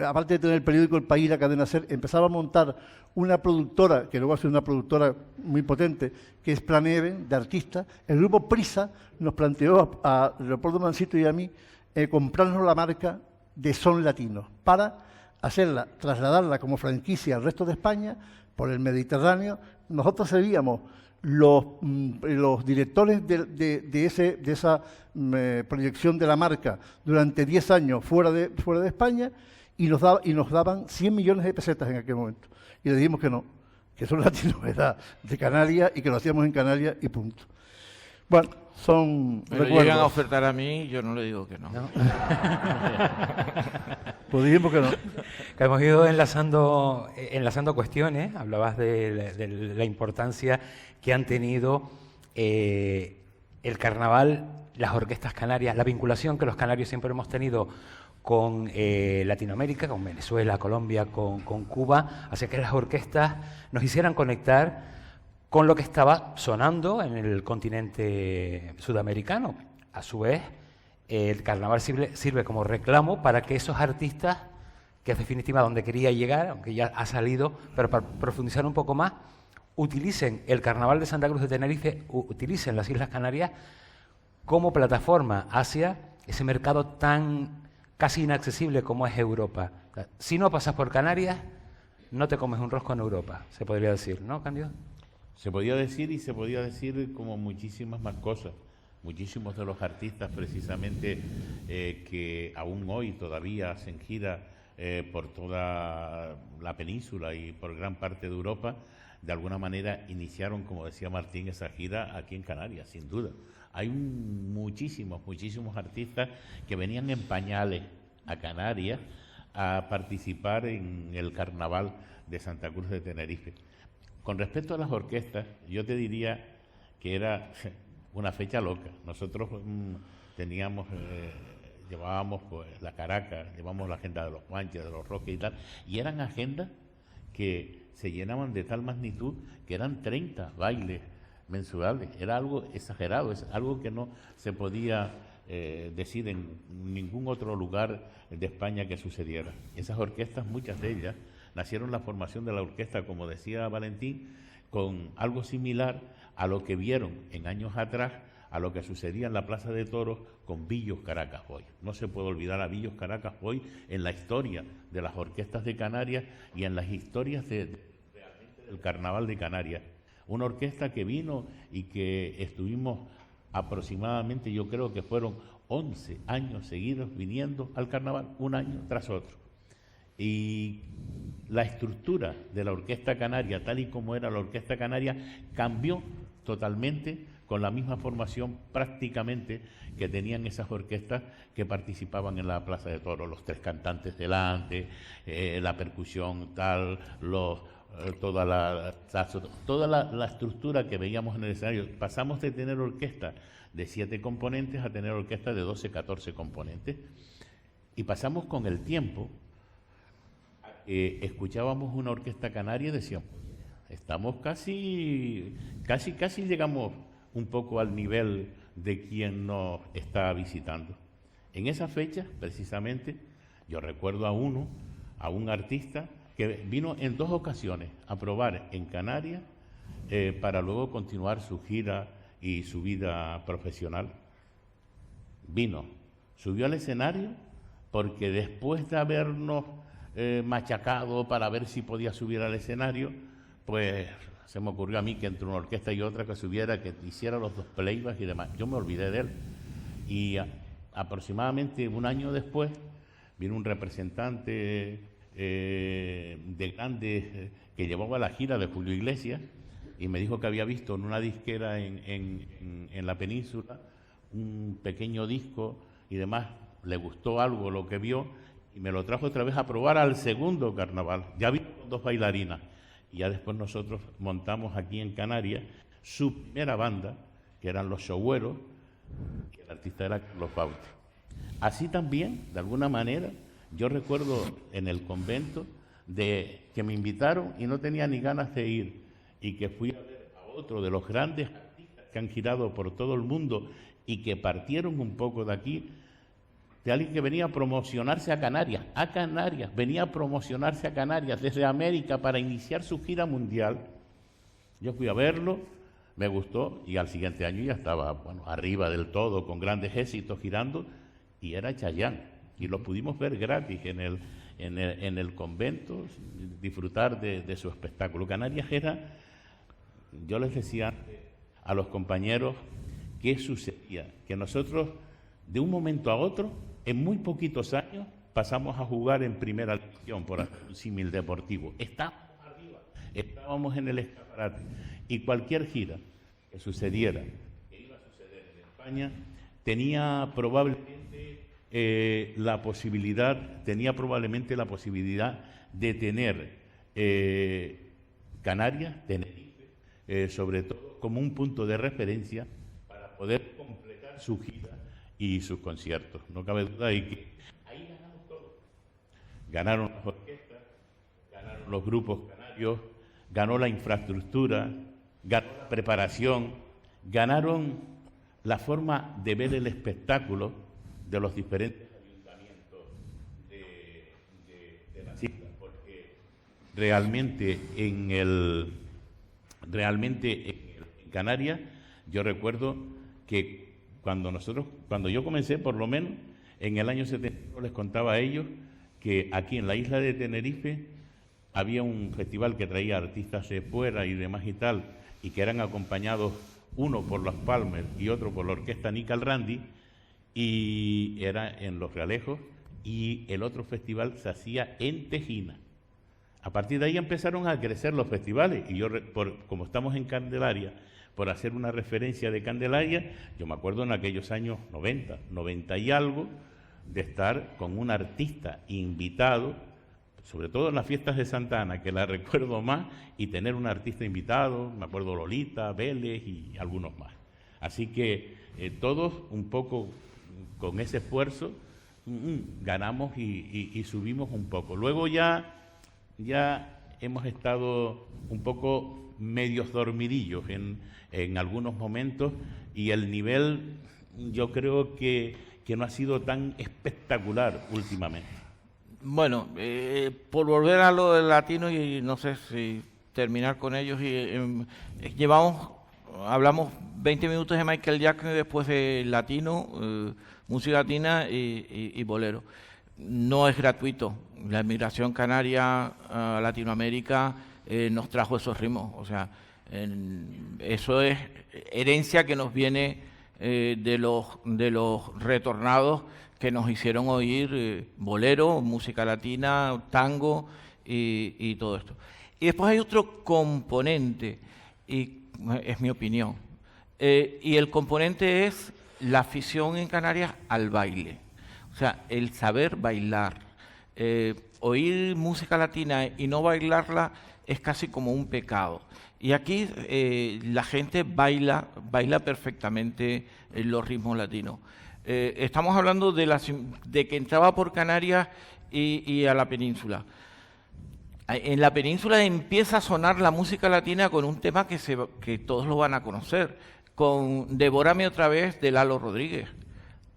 aparte de tener el periódico El País, la cadena SER, empezaba a montar una productora, que luego ha sido una productora muy potente, que es Plan Even, de artistas. El grupo Prisa nos planteó a Leopoldo Mansito y a mí comprarnos la marca de Son Latinos para hacerla, trasladarla como franquicia al resto de España, por el Mediterráneo. Nosotros seríamos los directores de esa proyección de la marca durante 10 años fuera de España, y nos daban 100 millones de pesetas en aquel momento. Y le dijimos que no, que Son Latinos era de Canarias y que lo hacíamos en Canarias y punto. Bueno, son recuerdos. Llegan a ofertar a mí, yo no le digo que no. Pues dijimos que no. Que hemos ido enlazando cuestiones. Hablabas de la importancia que han tenido el carnaval, las orquestas canarias, la vinculación que los canarios siempre hemos tenido con Latinoamérica, con Venezuela, Colombia, con Cuba, hacia que las orquestas nos hicieran conectar con lo que estaba sonando en el continente sudamericano. A su vez, el carnaval sirve como reclamo para que esos artistas, que es definitiva donde quería llegar, aunque ya ha salido, pero para profundizar un poco más, utilicen el carnaval de Santa Cruz de Tenerife, utilicen las Islas Canarias como plataforma hacia ese mercado tan casi inaccesible como es Europa. Si no pasas por Canarias, no te comes un rosco en Europa, se podría decir, ¿no, Cándido? Se podía decir, y se podía decir como muchísimas más cosas. Muchísimos de los artistas, precisamente, que aún hoy todavía hacen gira por toda la península y por gran parte de Europa, de alguna manera iniciaron, como decía Martín, esa gira aquí en Canarias, sin duda. Hay muchísimos artistas que venían en pañales a Canarias a participar en el carnaval de Santa Cruz de Tenerife. Con respecto a las orquestas, yo te diría que era una fecha loca. Nosotros llevábamos pues la Caracas, llevábamos la agenda de los Guanches, de los Roques y tal, y eran agendas que se llenaban de tal magnitud que eran 30 bailes mensuales. Era algo exagerado, es algo que no se podía decir en ningún otro lugar de España que sucediera. Esas orquestas, muchas de ellas, nacieron la formación de la orquesta, como decía Valentín, con algo similar a lo que vieron en años atrás, a lo que sucedía en la Plaza de Toros con Billos Caracas Boys. No se puede olvidar a Billos Caracas Boys en la historia de las orquestas de Canarias y en las historias realmente del Carnaval de Canarias. Una orquesta que vino y que estuvimos aproximadamente, yo creo que fueron 11 años seguidos viniendo al Carnaval, un año tras otro. Y la estructura de la Orquesta Canaria, tal y como era la Orquesta Canaria, cambió totalmente con la misma formación prácticamente que tenían esas orquestas que participaban en la Plaza de Toros, los 3 cantantes delante, la percusión tal, toda la estructura que veíamos en el escenario. Pasamos de tener orquestas de 7 componentes a tener orquestas de 12, 14 componentes. Y pasamos con el tiempo, escuchábamos una orquesta canaria y decíamos, estamos casi llegamos un poco al nivel de quien nos está visitando. En esa fecha, precisamente, yo recuerdo a un artista que vino en 2 ocasiones a probar en Canarias para luego continuar su gira y su vida profesional. Vino, subió al escenario porque después de habernos machacado para ver si podía subir al escenario, pues se me ocurrió a mí que entre una orquesta y otra que subiera, que hiciera los 2 playbacks y demás. Yo me olvidé de él. Y aproximadamente un año después vino un representante de grandes que llevaba la gira de Julio Iglesias y me dijo que había visto en una disquera en la península un pequeño disco y demás. Le gustó algo lo que vio y me lo trajo otra vez a probar al segundo carnaval. Ya vino con 2 bailarinas. Y ya después nosotros montamos aquí en Canarias su primera banda, que eran los Showgueros, y el artista era Carlos Baute. Así también, de alguna manera, yo recuerdo en el convento de que me invitaron y no tenía ni ganas de ir, y que fui a ver a otro de los grandes artistas que han girado por todo el mundo y que partieron un poco de aquí, de alguien que venía a promocionarse a Canarias, venía a promocionarse a Canarias desde América para iniciar su gira mundial. Yo fui a verlo, me gustó y al siguiente año ya estaba arriba del todo, con grandes éxitos girando, y era Chayanne. Y lo pudimos ver gratis en el convento, disfrutar de su espectáculo. Canarias era, yo les decía a los compañeros, ¿qué sucedía? Que nosotros, de un momento a otro, en muy poquitos años, pasamos a jugar en primera división, por hacer un símil deportivo. Estábamos arriba, estábamos en el escaparate. Y cualquier gira que sucediera, que iba a suceder en España, tenía probablemente la posibilidad de tener Canarias, Tenerife, sobre todo como un punto de referencia para poder completar su gira y sus conciertos. No cabe duda de que ahí ganamos todo. Ganaron las orquestas, ganaron los grupos canarios, ganó la infraestructura, ganó la preparación, ganaron la forma de ver el espectáculo de los diferentes ayuntamientos de las islas, porque realmente en Canarias yo recuerdo que cuando yo comencé, por lo menos, en el año 71, les contaba a ellos que aquí en la isla de Tenerife había un festival que traía artistas de fuera y demás y tal, y que eran acompañados uno por Las Palmas y otro por la orquesta Nical Randy, y era en Los Realejos, y el otro festival se hacía en Tejina. A partir de ahí empezaron a crecer los festivales, y yo, como estamos en Candelaria, por hacer una referencia de Candelaria, yo me acuerdo en aquellos años 90 y algo, de estar con un artista invitado, sobre todo en las fiestas de Santa Ana, que la recuerdo más, y tener un artista invitado, me acuerdo Lolita, Vélez y algunos más. Así que todos un poco con ese esfuerzo ganamos y subimos un poco. Luego ya hemos estado un poco medios dormidillos en algunos momentos, y el nivel yo creo que no ha sido tan espectacular últimamente. Bueno, por volver a lo del latino y no sé si terminar con ellos, hablamos 20 minutos de Michael Jackson y después de latino, música latina y bolero. No es gratuito. La inmigración canaria a Latinoamérica nos trajo esos ritmos. O sea, eso es herencia que nos viene de los retornados que nos hicieron oír bolero, música latina, tango y todo esto. Y después hay otro componente, y es mi opinión, y el componente es la afición en Canarias al baile. O sea, el saber bailar. Oír música latina y no bailarla es casi como un pecado. Y aquí la gente baila perfectamente los ritmos latinos. Estamos hablando de que entraba por Canarias y a la península. En la península empieza a sonar la música latina con un tema que todos lo van a conocer, con Devórame otra vez de Lalo Rodríguez.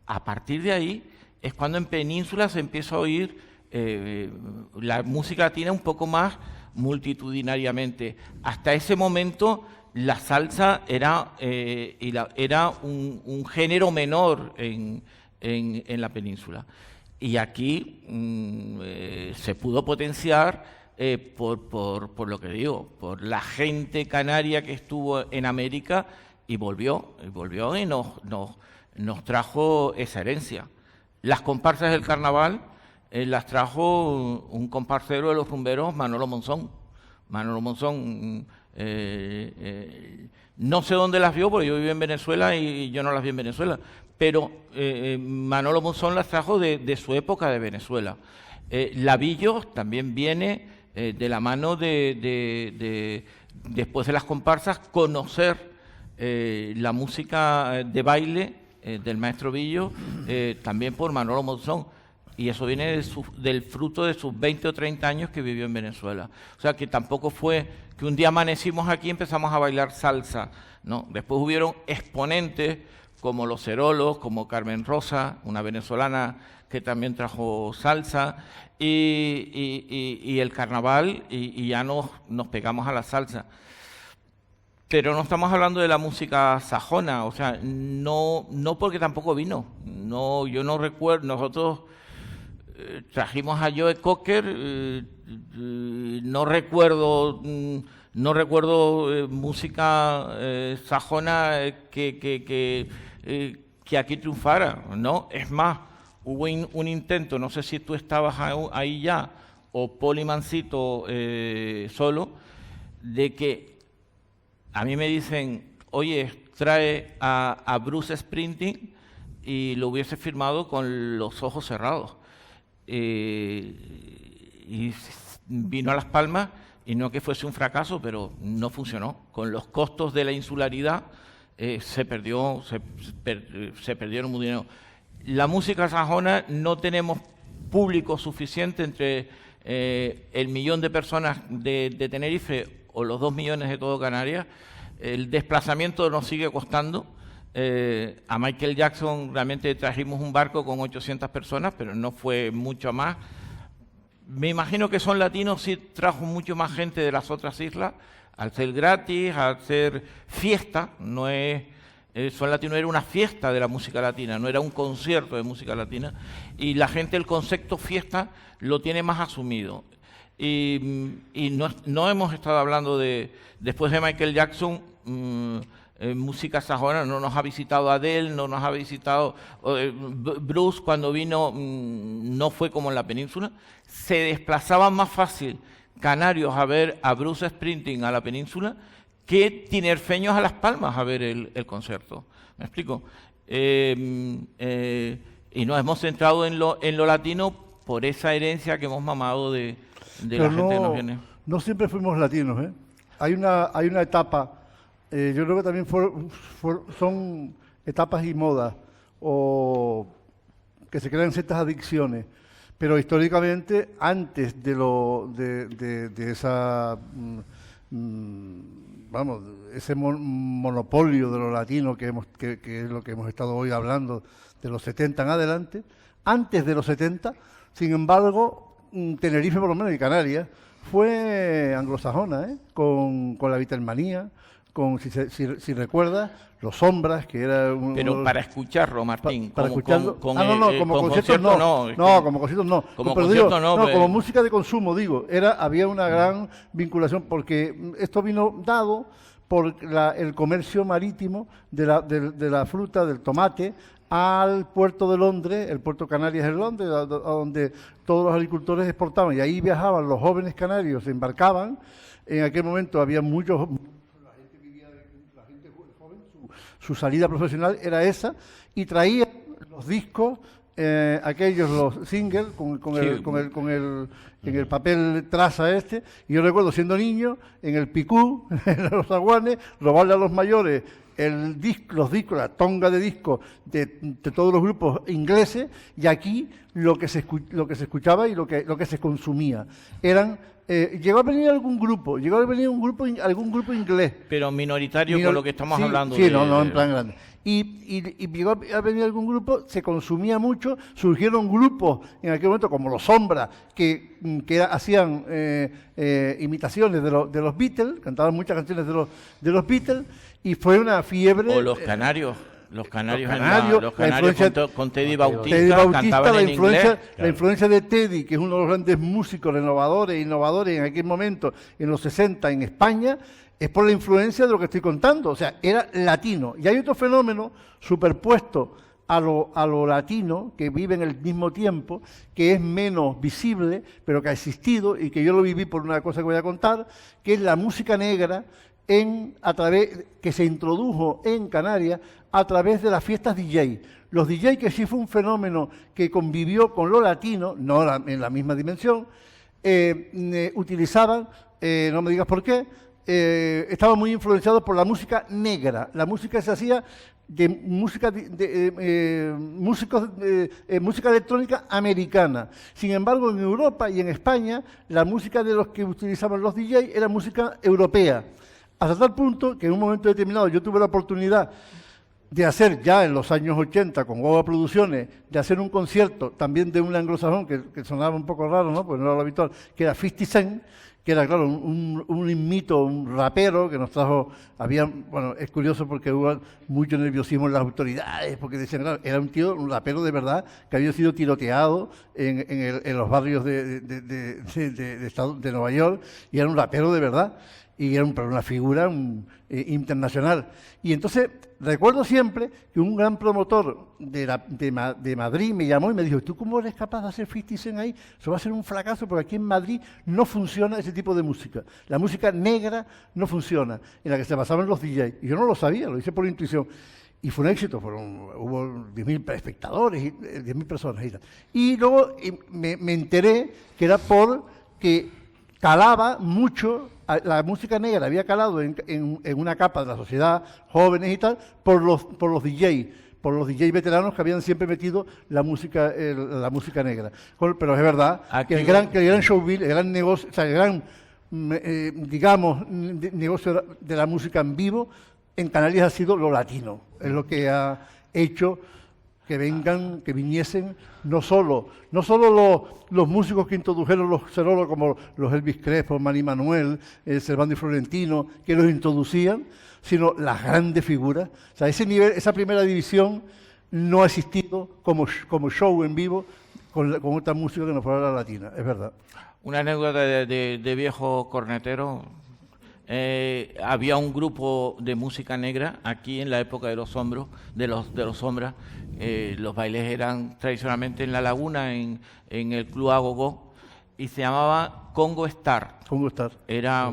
A partir de ahí es cuando en península se empieza a oír la música latina un poco más multitudinariamente. Hasta ese momento la salsa era un género menor en la península. Y aquí se pudo potenciar por lo que digo, por la gente canaria que estuvo en América y volvió y nos trajo esa herencia. Las comparsas del carnaval las trajo un comparsero de los rumberos, Manolo Monzón. Manolo Monzón, no sé dónde las vio, porque yo viví en Venezuela y yo no las vi en Venezuela, pero Manolo Monzón las trajo de su época de Venezuela. Lavillo también viene de la mano después de las comparsas, conocer la música de baile del maestro Villo, también por Manolo Monzón. Y eso viene del fruto de sus 20 o 30 años que vivió en Venezuela. O sea, que tampoco fue que un día amanecimos aquí y empezamos a bailar salsa, ¿no? Después hubieron exponentes como Los Cerolos, como Carmen Rosa, una venezolana que también trajo salsa, y el carnaval, y ya nos pegamos a la salsa. Pero no estamos hablando de la música sajona, o sea, no porque tampoco vino. No, yo no recuerdo, nosotros trajimos a Joe Cocker, no recuerdo música sajona que aquí triunfara, ¿no? Es más, hubo un intento, no sé si tú estabas ahí ya, o Poli Mancito solo, de que a mí me dicen, oye, trae a Bruce Springsteen, y lo hubiese firmado con los ojos cerrados. Y vino a Las Palmas, y no que fuese un fracaso, pero no funcionó. Con los costos de la insularidad se perdieron muy dinero. La música sajona no tenemos público suficiente entre el 1.000.000 de personas de Tenerife o los 2 millones de todo Canarias. El desplazamiento nos sigue costando. A Michael Jackson realmente trajimos un barco con 800 personas, pero no fue mucho más. Me imagino que Son Latinos sí trajo mucho más gente de las otras islas, al ser gratis, al ser fiesta. No es Son Latinos era una fiesta de la música latina, no era un concierto de música latina, y la gente el concepto fiesta lo tiene más asumido. Y no hemos estado hablando después de Michael Jackson, música sajona. No nos ha visitado Adele, no nos ha visitado Bruce. Cuando vino no fue como en la península. Se desplazaban más fácil canarios a ver a Bruce Springsteen a la península que tinerfeños a Las Palmas a ver el concierto. ¿Me explico? Y nos hemos centrado en lo latino por esa herencia que hemos mamado de la gente que nos viene. No siempre fuimos latinos, ¿eh? Hay una etapa. Yo creo que también son etapas y modas, o que se crean ciertas adicciones, pero históricamente, antes de esa vamos, ese monopolio de lo latino que es lo que hemos estado hoy hablando, de los 70 en adelante. Antes de los 70, sin embargo, Tenerife, por lo menos, y Canarias, fue anglosajona, con la Beatlemanía, con, si recuerdas, Los Sombras, que era un... Pero para escucharlo, Martín. Para escucharlo. Como conciertos no. No, como conciertos no. Como pero concierto digo, no. No, como música de consumo, digo. Había una gran vinculación, porque esto vino dado por el comercio marítimo de la fruta, del tomate, al puerto de Londres, el puerto Canarias de Londres, a donde todos los agricultores exportaban. Y ahí viajaban los jóvenes canarios, se embarcaban. En aquel momento había muchos... Su salida profesional era esa, y traía los discos, los singles, en el papel traza y yo recuerdo siendo niño, en el Picú, en los zaguanes, robarle a los mayores los discos, la tonga de discos de todos los grupos ingleses, y aquí lo que se escuchaba y lo que se consumía eran... llegó a venir algún grupo inglés. Pero minoritario con lo que estamos hablando. Sí, no en plan grande. Y llegó a venir algún grupo, se consumía mucho, surgieron grupos en aquel momento como Los Sombras, que hacían imitaciones de los Beatles, cantaban muchas canciones de los Beatles, y fue una fiebre. O Los Canarios. Los Canarios con Teddy Bautista, Teddy Bautista, cantaban en inglés. La influencia de Teddy, que es uno de los grandes músicos innovadores en aquel momento, en los 60 en España, es por la influencia de lo que estoy contando. O sea, era latino. Y hay otro fenómeno superpuesto a lo latino, que vive en el mismo tiempo, que es menos visible, pero que ha existido y que yo lo viví por una cosa que voy a contar, que es la música negra que se introdujo en Canarias a través de las fiestas DJ. Los DJ, que sí fue un fenómeno que convivió con lo latino, no en la misma dimensión, utilizaban, no me digas por qué, estaban muy influenciados por la música negra. La música se hacía de música música electrónica americana. Sin embargo, en Europa y en España, la música de los que utilizaban los DJ era música europea. Hasta tal punto que en un momento determinado yo tuve la oportunidad de hacer, ya en los años 80, con Guagua Producciones, de hacer un concierto también de un anglosajón que sonaba un poco raro, ¿no? Pues no era lo habitual, que era 50 Cent, que era, claro, un mito, un rapero que nos trajo. Es curioso porque hubo mucho nerviosismo en las autoridades, porque decían, claro, era un rapero de verdad, que había sido tiroteado en los barrios de Nueva York, y era un rapero de verdad. Y era una figura internacional. Y entonces recuerdo siempre que un gran promotor de Madrid me llamó y me dijo: ¿tú cómo eres capaz de hacer 50 Cent ahí? Eso va a ser un fracaso, porque aquí en Madrid no funciona ese tipo de música. La música negra no funciona, en la que se basaban los DJs. Y yo no lo sabía, lo hice por intuición. Y fue un éxito, hubo 10.000 espectadores, 10.000 personas. Y luego me enteré que era porque calaba mucho. La música negra había calado en una capa de la sociedad, jóvenes y tal, por los DJ veteranos que habían siempre metido la música negra. Pero es verdad que el gran showbiz, el gran negocio, o sea, el gran, negocio de la música en vivo en Canarias ha sido lo latino. Es lo que ha hecho que viniesen no solo los músicos que introdujeron los cerolos, como los Elvis Crespo, Manny Manuel, Servando y Florentino, que los introducían, sino las grandes figuras. O sea, ese nivel, esa primera división no ha existido como show en vivo con otra música que no fuera la latina, es verdad. Una anécdota de viejo cornetero. Había un grupo de música negra aquí en la época de los Sombras. Los bailes eran tradicionalmente en La Laguna, en el Club Agogó, y se llamaba Congo Star. Congo Star. Era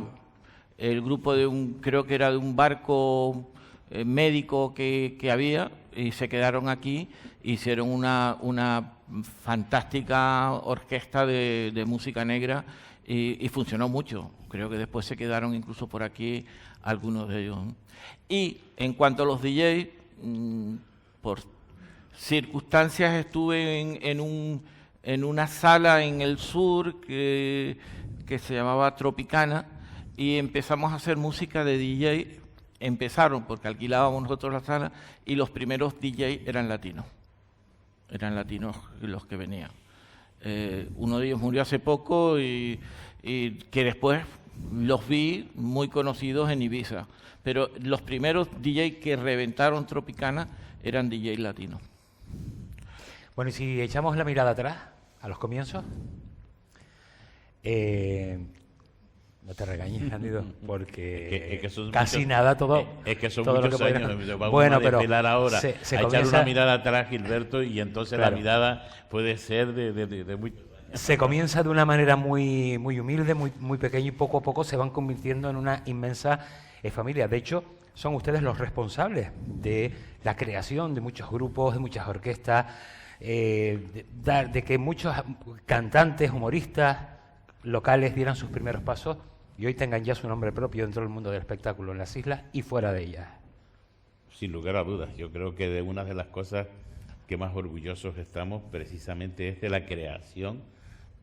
el grupo creo que era de un barco médico que había, y se quedaron aquí, hicieron una fantástica orquesta de música negra, y funcionó mucho. Creo que después se quedaron incluso por aquí algunos de ellos. Y en cuanto a los DJs, por circunstancias estuve en una sala en el sur que se llamaba Tropicana, y empezamos a hacer música de DJ. Empezaron porque alquilábamos nosotros la sala y los primeros DJ eran latinos los que venían. Uno de ellos murió hace poco y que después los vi muy conocidos en Ibiza, pero los primeros DJ que reventaron Tropicana eran DJ latinos. Bueno, y si echamos la mirada atrás, a los comienzos, no te regañes, Cándido, porque es que son casi muchos, nada todo. Es que son todo muchos lo que años. Vamos bueno, a desvelar pero ahora, se a comienza, echar una mirada atrás, Gilberto, y entonces claro, la mirada puede ser de muchos años. Se comienza de una manera muy, muy humilde, muy pequeña, y poco a poco se van convirtiendo en una inmensa familia. De hecho, son ustedes los responsables de la creación de muchos grupos, de muchas orquestas, de que muchos cantantes, humoristas locales dieran sus primeros pasos y hoy tengan ya su nombre propio dentro del mundo del espectáculo en las islas y fuera de ellas. Sin lugar a dudas, yo creo que de una de las cosas que más orgullosos estamos precisamente es de la creación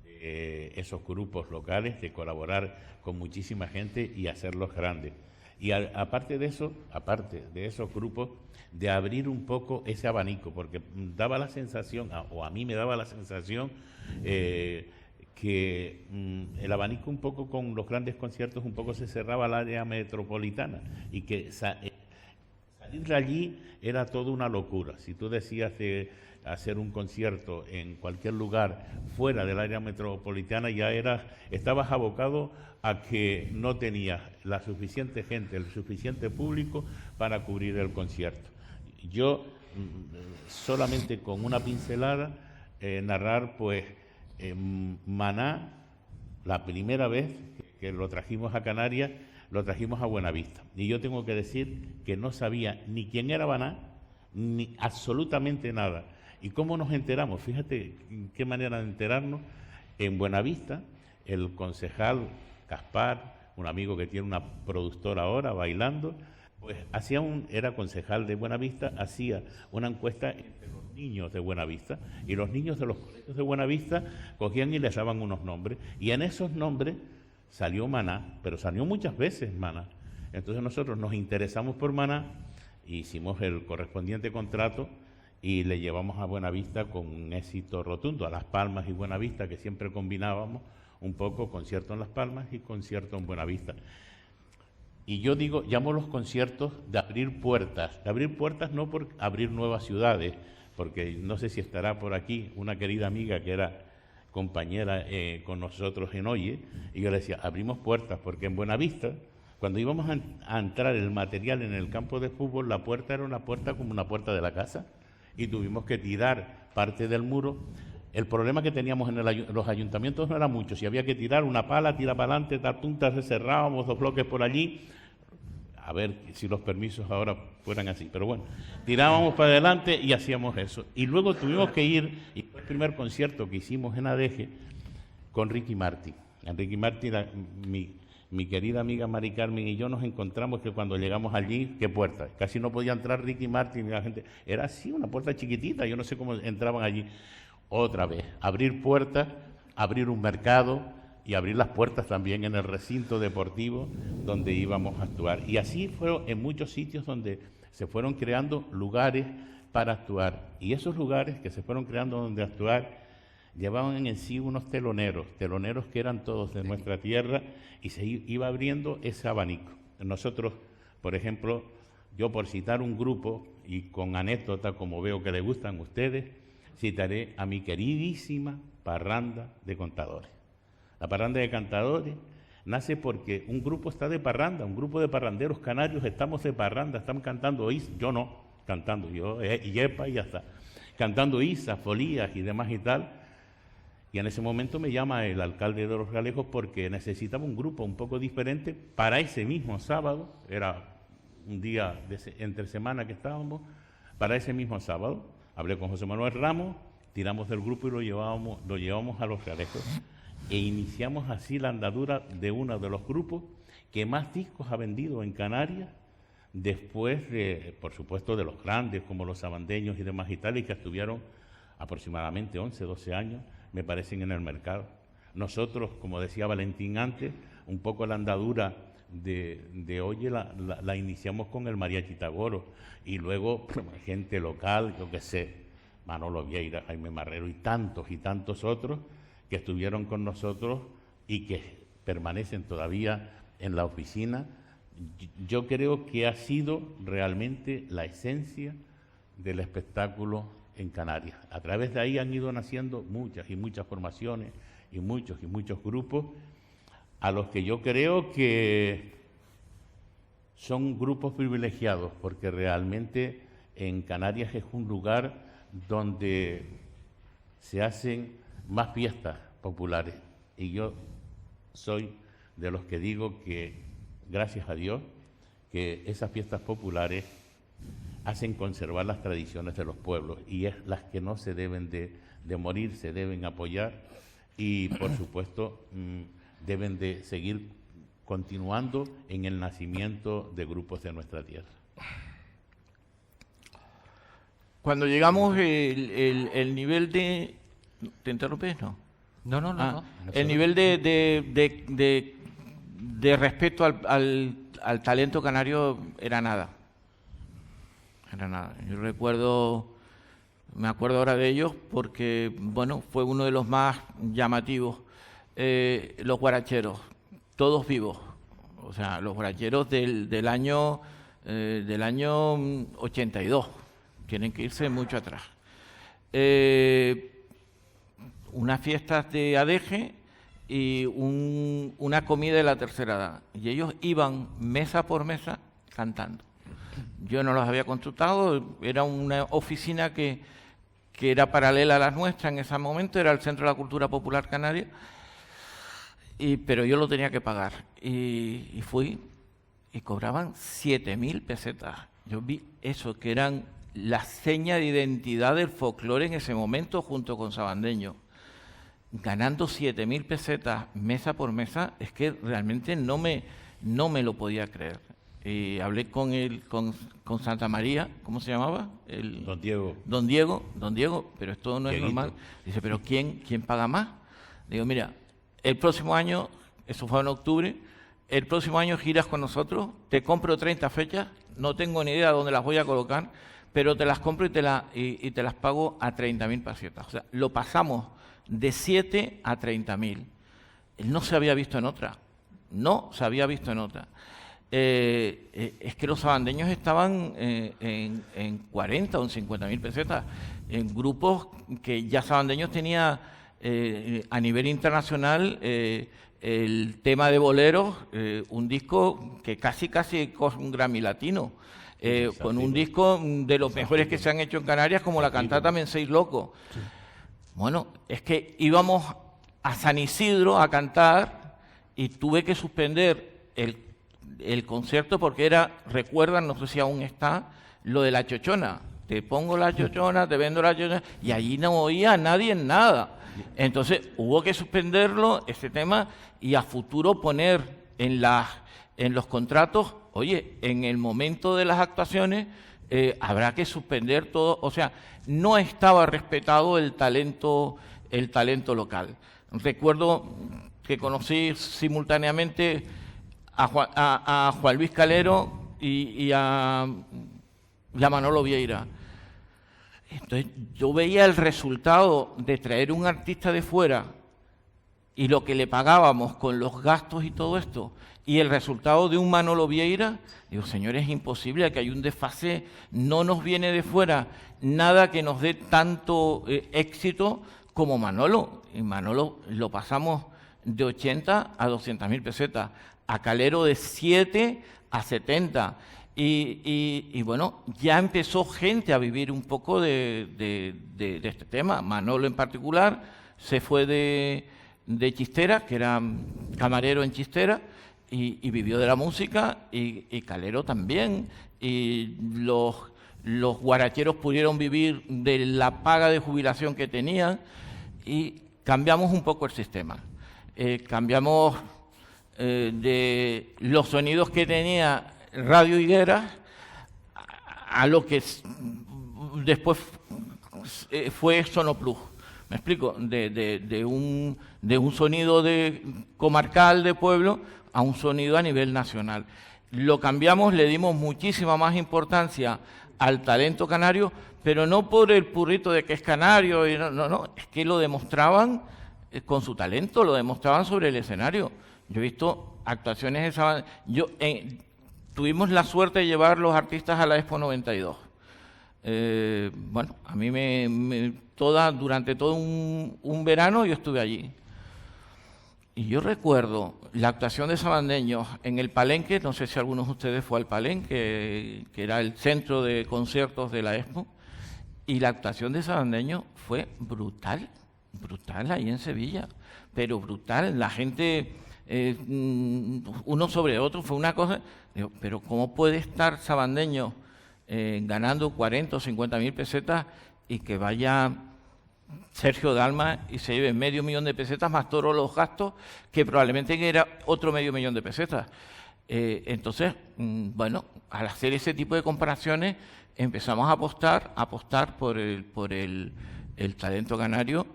de esos grupos locales, de colaborar con muchísima gente y hacerlos grandes. Y aparte de esos grupos, de abrir un poco ese abanico, porque daba la sensación, o a mí me daba la sensación, que el abanico un poco con los grandes conciertos un poco se cerraba al área metropolitana y que salir de allí era toda una locura. Si tú decías de hacer un concierto en cualquier lugar fuera del área metropolitana, ya estabas abocado a que no tenías la suficiente gente, el suficiente público para cubrir el concierto. Yo solamente con una pincelada narrar pues Maná, la primera vez que lo trajimos a Canarias, lo trajimos a Buenavista. Y yo tengo que decir que no sabía ni quién era Maná, ni absolutamente nada. ¿Y cómo nos enteramos? Fíjate qué manera de enterarnos. En Buenavista, el concejal Gaspar, un amigo que tiene una productora ahora, Bailando, pues era concejal de Buenavista, hacía una encuesta entre los niños de Buenavista, y los niños de los colegios de Buenavista cogían y les daban unos nombres, y en esos nombres salió Maná, pero salió muchas veces Maná. Entonces nosotros nos interesamos por Maná, hicimos el correspondiente contrato y le llevamos a Buenavista con un éxito rotundo, a Las Palmas y Buenavista, que siempre combinábamos un poco concierto en Las Palmas y concierto en Buenavista. Y yo llamo los conciertos de abrir puertas no por abrir nuevas ciudades, porque no sé si estará por aquí una querida amiga que era compañera con nosotros en Oye, y yo le decía, abrimos puertas, porque en Buenavista, cuando íbamos a entrar el material en el campo de fútbol, la puerta era una puerta como una puerta de la casa, y tuvimos que tirar parte del muro. El problema que teníamos en los ayuntamientos no era mucho. Si había que tirar una pala, tira para adelante, tal punta, cerrábamos 2 bloques por allí. A ver si los permisos ahora fueran así. Pero bueno, tirábamos para adelante y hacíamos eso. Y luego tuvimos que ir, y fue el primer concierto que hicimos en Adeje, con Ricky Martin. En Ricky Martin, mi querida amiga Mari Carmen y yo nos encontramos que cuando llegamos allí, ¿qué puerta? Casi no podía entrar Ricky Martin y la gente. Era así, una puerta chiquitita, yo no sé cómo entraban allí. Otra vez, abrir puertas, abrir un mercado y abrir las puertas también en el recinto deportivo donde íbamos a actuar. Y así fueron en muchos sitios donde se fueron creando lugares para actuar. Y esos lugares que se fueron creando donde actuar llevaban en sí unos teloneros que eran todos de nuestra tierra, y se iba abriendo ese abanico. Nosotros, por ejemplo, yo por citar un grupo, y con anécdota como veo que le gustan a ustedes, citaré a mi queridísima Parranda de Contadores. La Parranda de Contadores nace porque un grupo está de parranda, un grupo de parranderos canarios, estamos de parranda, están cantando Isa, yo no, cantando yo, y Yepa y ya está, cantando Isa, Folías y demás y tal. Y en ese momento me llama el alcalde de Los Realejos porque necesitaba un grupo un poco diferente para ese mismo sábado, era un día entre semana que estábamos, para ese mismo sábado. Hablé con José Manuel Ramos, tiramos del grupo y lo llevamos a Los Realejos. E iniciamos así la andadura de uno de los grupos que más discos ha vendido en Canarias, después de, por supuesto, de los grandes como los sabandeños y demás y tal, y que estuvieron aproximadamente 11, 12 años, me parecen, en el mercado. Nosotros, como decía Valentín antes, un poco la andadura de Oye la iniciamos con el Mariachi Tagoro, y luego gente local, yo qué sé, Manolo Vieira, Jaime Marrero y tantos otros que estuvieron con nosotros y que permanecen todavía en la oficina. Yo creo que ha sido realmente la esencia del espectáculo en Canarias. A través de ahí han ido naciendo muchas y muchas formaciones y muchos grupos, a los que yo creo que son grupos privilegiados, porque realmente en Canarias es un lugar donde se hacen más fiestas populares, y yo soy de los que digo que, gracias a Dios, que esas fiestas populares hacen conservar las tradiciones de los pueblos, y es las que no se deben de morir, se deben apoyar, y por supuesto deben de seguir continuando en el nacimiento de grupos de nuestra tierra. Cuando llegamos el nivel de... ¿Te interrumpes? No. No. El nivel de respeto al talento canario era nada. Yo me acuerdo ahora de ellos porque, bueno, fue uno de los más llamativos. Los guaracheros, todos vivos. O sea, los guaracheros del año 82. Tienen que irse mucho atrás. Unas fiestas de adeje y una comida de la tercera edad. Y ellos iban mesa por mesa cantando. Yo no los había consultado, era una oficina que era paralela a la nuestra en ese momento, era el Centro de la Cultura Popular Canaria, pero yo lo tenía que pagar. Y fui, y cobraban 7.000 pesetas. Yo vi eso, que eran la seña de identidad del folclore en ese momento, junto con Sabandeño. Ganando 7.000 pesetas mesa por mesa, es que realmente no me lo podía creer. Y hablé con Santa María, ¿cómo se llamaba? Don Diego. Don Diego, pero esto no es normal. Dice, ¿pero quién paga más? Digo, mira, el próximo año, eso fue en octubre, el próximo año giras con nosotros, te compro 30 fechas, no tengo ni idea de dónde las voy a colocar, pero te las compro y te las pago a 30.000 pesetas. O sea, lo pasamos de 7 a 30.000. No se había visto en otra. Es que los sabandeños estaban en 40 o en 50.000 pesetas, en grupos que ya Sabandeños tenía a nivel internacional el tema de boleros, un disco que casi con un Grammy latino, con un disco de los mejores que se han hecho en Canarias, como la cantata Men Seis Loco. Sí. Bueno, es que íbamos a San Isidro a cantar y tuve que suspender el concierto porque recuerdan, no sé si aún está, lo de la chochona. Te pongo la chochona, te vendo la chochona, y allí no oía a nadie en nada. Entonces hubo que suspenderlo, ese tema, y a futuro poner en los contratos, oye, en el momento de las actuaciones habrá que suspender todo. O sea, no estaba respetado el talento local. Recuerdo que conocí simultáneamente a Juan Luis Calero y a Manolo Vieira. Entonces yo veía el resultado de traer un artista de fuera y lo que le pagábamos con los gastos y todo esto, y el resultado de un Manolo Vieira. Digo, señores, es imposible, que hay un desfase, no nos viene de fuera nada que nos dé tanto éxito como Manolo. Y Manolo lo pasamos de 80 a 200.000 pesetas, a Calero de 7 a 70. Y bueno, ya empezó gente a vivir un poco de este tema. Manolo en particular se fue de Chistera, que era camarero en Chistera, y vivió de la música, y Calero también. Y los guaracheros pudieron vivir de la paga de jubilación que tenían, y cambiamos un poco el sistema. Cambiamos de los sonidos que tenía Radio Higueras a lo que después fue Sonoplus. ¿Me explico? De un sonido comarcal de pueblo, a un sonido a nivel nacional. Lo cambiamos, le dimos muchísima más importancia al talento canario, pero no por el purrito de que es canario, y no, es que lo demostraban con su talento, lo demostraban sobre el escenario. Yo he visto actuaciones de esa... Tuvimos la suerte de llevar los artistas a la Expo 92. Bueno, a mí durante todo un verano yo estuve allí. Y yo recuerdo la actuación de Sabandeños en el Palenque, no sé si algunos de ustedes fue al Palenque, que era el centro de conciertos de la Expo, y la actuación de Sabandeños fue brutal ahí en Sevilla, pero brutal, la gente, uno sobre otro, fue una cosa, digo, pero ¿cómo puede estar Sabandeños ganando 40 o 50 mil pesetas y que vaya Sergio Dalma y se lleve $500,000 de pesetas más todos los gastos, que probablemente era otro $500,000 de pesetas? Entonces, bueno, al hacer ese tipo de comparaciones empezamos a apostar por el talento canario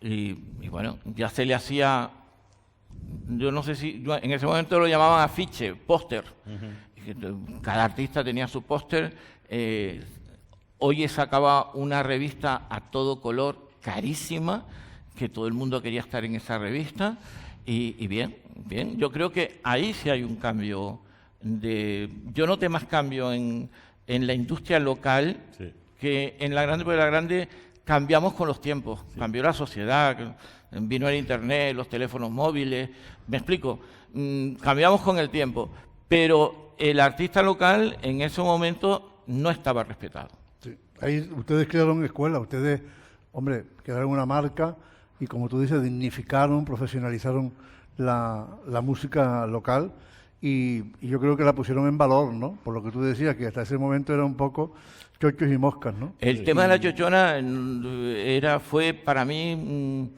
y bueno, ya se le hacía, yo no sé si, en ese momento lo llamaban afiche, póster. Cada artista tenía su póster. Hoy sacaba una revista a todo color, carísima, que todo el mundo quería estar en esa revista, y bien, yo creo que ahí sí hay un cambio. Yo noté más cambio en la industria local que en la grande, porque la grande cambiamos con los tiempos, cambió la sociedad, vino el internet, los teléfonos móviles, me explico, cambiamos con el tiempo, pero el artista local en ese momento no estaba respetado. Sí. Ahí ustedes crearon escuelas, ustedes, hombre, crearon una marca y, como tú dices, dignificaron, profesionalizaron la música local y yo creo que la pusieron en valor, ¿no? Por lo que tú decías, que hasta ese momento era un poco chochos y moscas, ¿no? El tema de la chochona fue para mí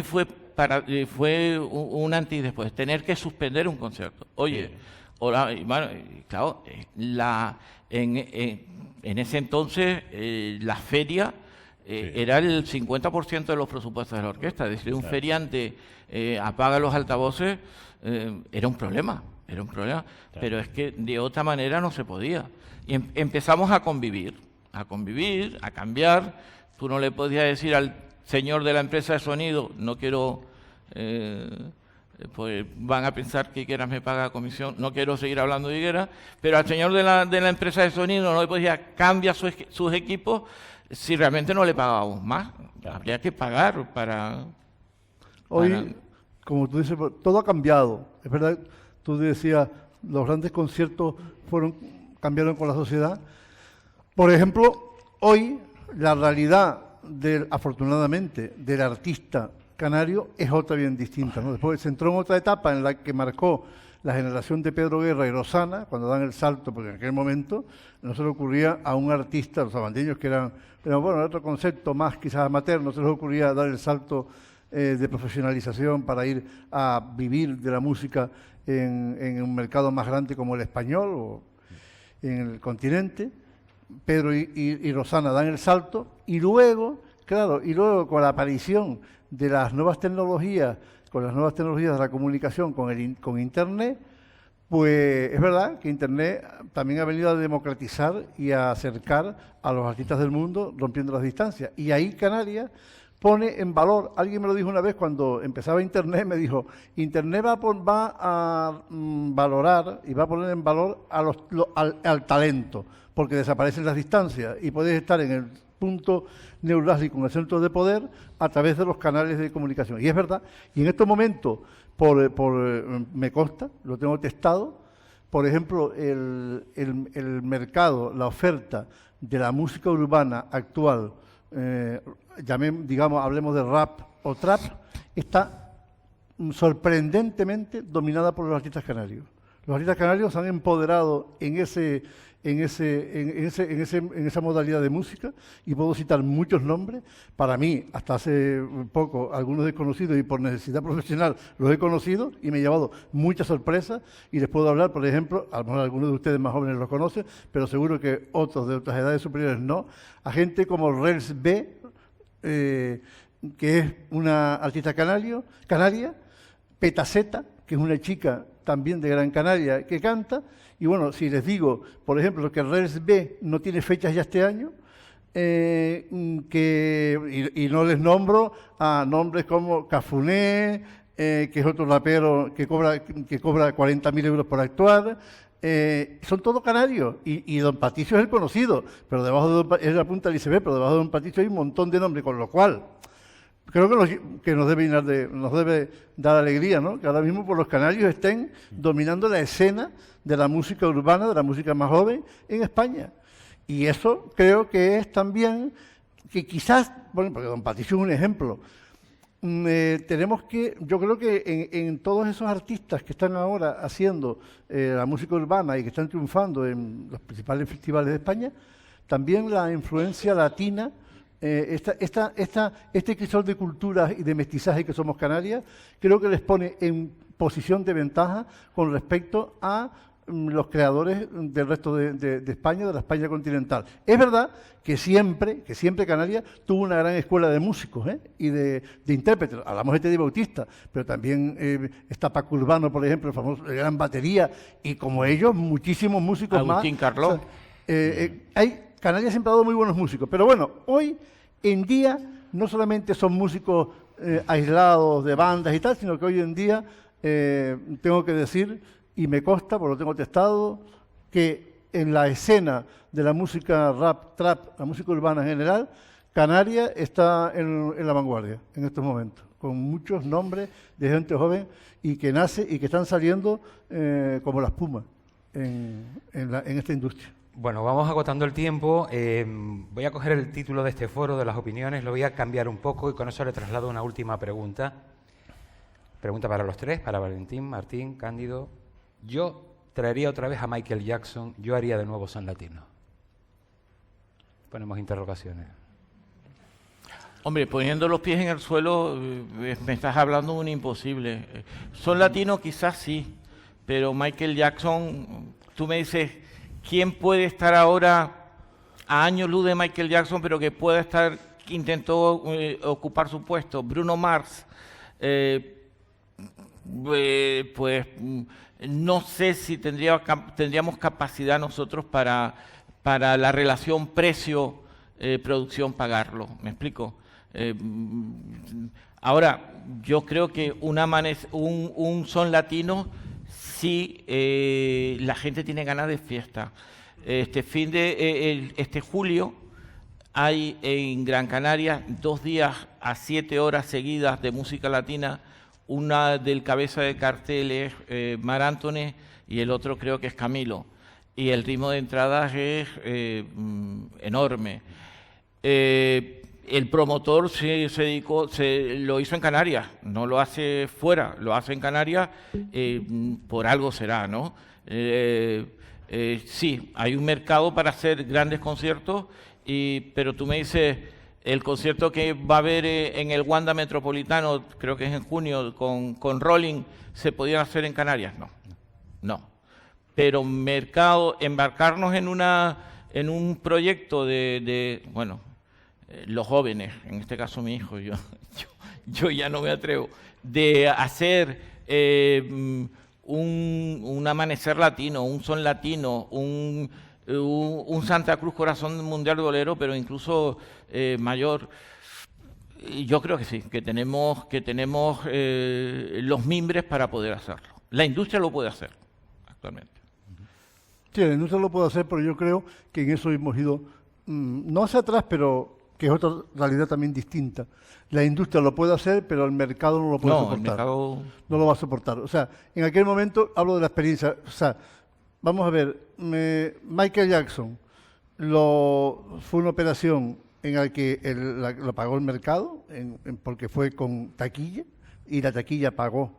fue un antes y después, tener que suspender un concierto. Oye, bueno, claro, en ese entonces la feria era el 50% de los presupuestos de la orquesta. Es decir, un feriante apaga los altavoces, era un problema. Pero es que de otra manera no se podía. Y empezamos a convivir, a cambiar. Tú no le podías decir al señor de la empresa de sonido, no quiero, pues van a pensar que Higueras me paga comisión, no quiero seguir hablando de Higueras, pero al señor de la empresa de sonido no le podía cambiar sus equipos si realmente no le pagábamos más. Habría que pagar para... Hoy, como tú dices, todo ha cambiado. Es verdad, tú decías, los grandes conciertos cambiaron con la sociedad. Por ejemplo, hoy la realidad, afortunadamente, del artista canario es otra bien distinta, ¿no? Después se entró en otra etapa en la que marcó la generación de Pedro Guerra y Rosana, cuando dan el salto, porque en aquel momento no se le ocurría a un artista, los sabandeños que eran, pero bueno, otro concepto más quizás amateur, no se les ocurría dar el salto de profesionalización para ir a vivir de la música en un mercado más grande como el español o en el continente. Pedro y Rosana dan el salto y luego, claro, con la aparición de las nuevas tecnologías, de la comunicación, con Internet, pues es verdad que Internet también ha venido a democratizar y a acercar a los artistas del mundo, rompiendo las distancias. Y ahí Canarias pone en valor, alguien me lo dijo una vez cuando empezaba Internet, me dijo, Internet va a valorar y va a poner en valor al talento, porque desaparecen las distancias y puedes estar en el punto neurálgico, en el centro de poder, a través de los canales de comunicación. Y es verdad, y en estos momentos, me consta, lo tengo testado, por ejemplo, el mercado, la oferta de la música urbana actual, hablemos de rap o trap, está sorprendentemente dominada por los artistas canarios. Los artistas canarios se han empoderado en esa modalidad de música y puedo citar muchos nombres. Para mí, hasta hace poco, algunos desconocidos y por necesidad profesional los he conocido y me he llevado muchas sorpresas y les puedo hablar, por ejemplo, a lo mejor algunos de ustedes más jóvenes los conocen, pero seguro que otros de otras edades superiores no, a gente como Rels B, que es una artista canaria, Petaceta, que es una chica también de Gran Canaria que canta. Y bueno, si les digo, por ejemplo, que Rels B no tiene fechas ya este año, y no les nombro a nombres como Cafuné, que es otro rapero que cobra 40.000 euros por actuar. Son todos canarios, y Don Patricio es el conocido, pero debajo de es la punta del iceberg, pero debajo de Don Patricio hay un montón de nombres, con lo cual creo que nos debe dar alegría, ¿no? Que ahora mismo por los canarios estén dominando la escena de la música urbana, de la música más joven en España. Y eso creo que es también que quizás, bueno, porque Don Patricio es un ejemplo. Tenemos que, yo creo que en todos esos artistas que están ahora haciendo la música urbana y que están triunfando en los principales festivales de España, también la influencia latina, este crisol de culturas y de mestizaje que somos Canarias, creo que les pone en posición de ventaja con respecto a los creadores del resto de España, de la España continental. Es verdad que siempre Canarias tuvo una gran escuela de músicos y de intérpretes. Hablamos de Teddy Bautista, pero también está Paco Urbano, por ejemplo, el famoso de gran batería, y como ellos, muchísimos músicos Agustín más. Carló. O sea, Canarias siempre ha dado muy buenos músicos, pero bueno, hoy en día no solamente son músicos aislados de bandas y tal, sino que hoy en día tengo que decir, y me consta, porque lo tengo testado, que en la escena de la música rap, trap, la música urbana en general, Canarias está en la vanguardia en estos momentos, con muchos nombres de gente joven y que nace y que están saliendo como la espuma en esta industria. Bueno, vamos agotando el tiempo. Voy a coger el título de este foro de las opiniones, lo voy a cambiar un poco y con eso le traslado una última pregunta. Pregunta para los tres, para Valentín, Martín, Cándido. Yo traería otra vez a Michael Jackson, yo haría de nuevo Son Latino. Ponemos interrogaciones. Hombre, poniendo los pies en el suelo, me estás hablando de un imposible. Son Latino quizás sí, pero Michael Jackson, tú me dices, ¿quién puede estar ahora a años luz de Michael Jackson, pero que pueda estar, que intentó ocupar su puesto? Bruno Mars, pues no sé si tendríamos capacidad nosotros para la relación precio-producción pagarlo. ¿Me explico? Ahora, yo creo que un son latino, sí, la gente tiene ganas de fiesta. Este julio hay en Gran Canaria 2 días a 7 horas seguidas de música latina. Una del cabeza de cartel es Mar Anthony y el otro creo que es Camilo. Y el ritmo de entradas es enorme. El promotor lo hizo en Canarias, no lo hace fuera, lo hace en Canarias, por algo será, ¿no? Sí, hay un mercado para hacer grandes conciertos, pero tú me dices, el concierto que va a haber en el Wanda Metropolitano, creo que es en junio, con Rolling, ¿se podían hacer en Canarias? No. Pero embarcarnos en un proyecto bueno, los jóvenes, en este caso mi hijo, yo ya no me atrevo, de hacer un amanecer latino, un son latino, un Santa Cruz Corazón Mundial Bolero, pero incluso mayor. Yo creo que sí, que tenemos los mimbres para poder hacerlo. La industria lo puede hacer actualmente. Sí, la industria lo puede hacer, pero yo creo que en eso hemos ido, no hacia atrás, pero que es otra realidad también distinta. La industria lo puede hacer, pero el mercado no lo puede soportar. El mercado no lo va a soportar. O sea, en aquel momento, hablo de la experiencia, o sea, vamos a ver, Michael Jackson fue una operación en la que lo pagó el mercado, porque fue con taquilla, y la taquilla pagó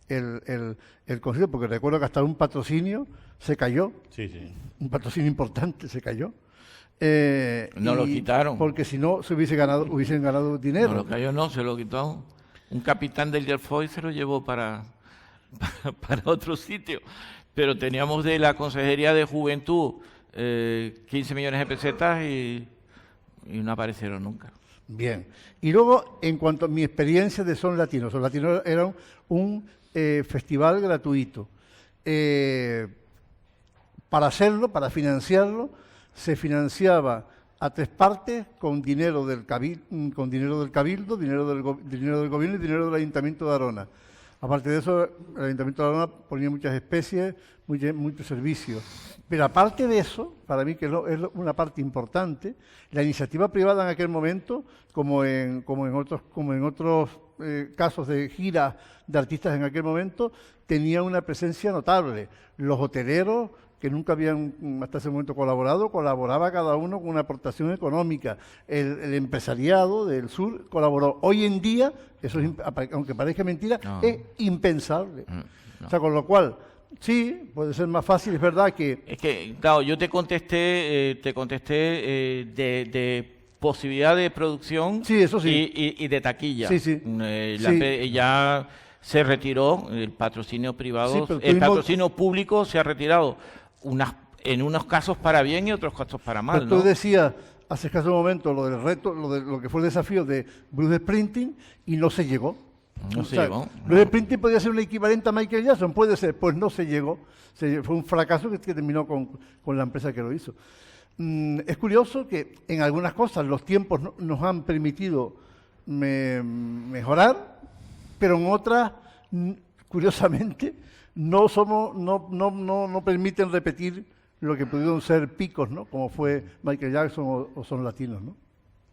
el concierto, porque recuerdo que hasta un patrocinio se cayó, sí. Un patrocinio importante se cayó. No lo quitaron. Porque si no, hubiesen ganado dinero. No lo cayó, no, se lo quitó. Un capitán del Jerfoy se lo llevó para otro sitio. Pero teníamos de la Consejería de Juventud 15 millones de pesetas y no aparecieron nunca. Bien. Y luego, en cuanto a mi experiencia de Son Latino era un festival gratuito para hacerlo, para financiarlo, se financiaba a 3 partes con dinero del Cabildo, dinero del Gobierno y dinero del Ayuntamiento de Arona. Aparte de eso, el Ayuntamiento de Arona ponía muchas especies, muchos servicios. Pero aparte de eso, para mí que es una parte importante, la iniciativa privada en aquel momento, como en otros casos de gira de artistas en aquel momento, tenía una presencia notable. Los hoteleros, que nunca habían hasta ese momento colaboraba cada uno con una aportación económica. El empresariado del sur colaboró. Hoy en día, eso es, aunque parezca mentira, es impensable. O sea, con lo cual, sí, puede ser más fácil, es verdad que... Es que, claro, yo te contesté de posibilidad de producción, sí, eso sí, y de taquilla. Sí, sí. Ya se retiró el patrocinio privado, Sí, el patrocinio público se ha retirado, en unos casos para bien y otros casos para mal. Pero tú decías hace escaso momento lo del reto, lo que fue el desafío de Bruce Springsteen, y no se llegó. Llegó. Bruce Springsteen podía ser un equivalente a Michael Jackson, puede ser, pues no se llegó. Fue un fracaso que terminó con la empresa que lo hizo. Es curioso que en algunas cosas los tiempos nos han permitido mejorar, pero en otras, curiosamente, no permiten repetir lo que pudieron ser picos, ¿no? Como fue Michael Jackson o Son Latinos, ¿no?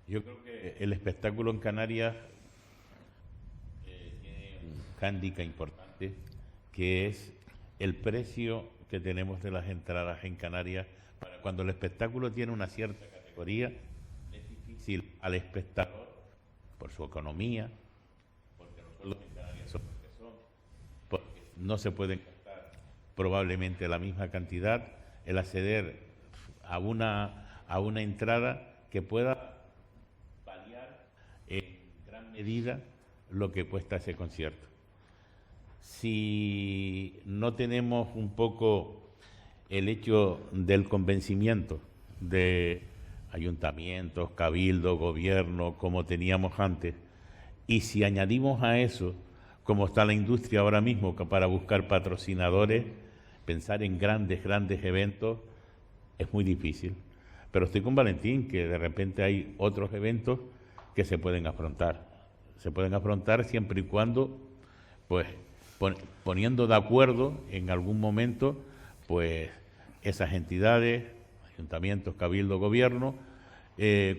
Yo creo que el espectáculo en Canarias tiene un hándicap importante, que es el precio que tenemos de las entradas en Canarias. Para cuando el espectáculo tiene una cierta categoría, es difícil al espectador, por su economía, porque los sueldos en Canarias son lo que son, porque no se pueden gastar probablemente la misma cantidad, el acceder a una entrada que pueda variar en gran medida lo que cuesta ese concierto. Si no tenemos un poco el hecho del convencimiento de ayuntamientos, cabildo, gobierno, como teníamos antes, y si añadimos a eso, como está la industria ahora mismo, que para buscar patrocinadores, pensar en grandes eventos es muy difícil. Pero estoy con Valentín, que de repente hay otros eventos que se pueden afrontar. Se pueden afrontar siempre y cuando, pues, poniendo de acuerdo en algún momento, pues, esas entidades, ayuntamientos, cabildo, gobierno,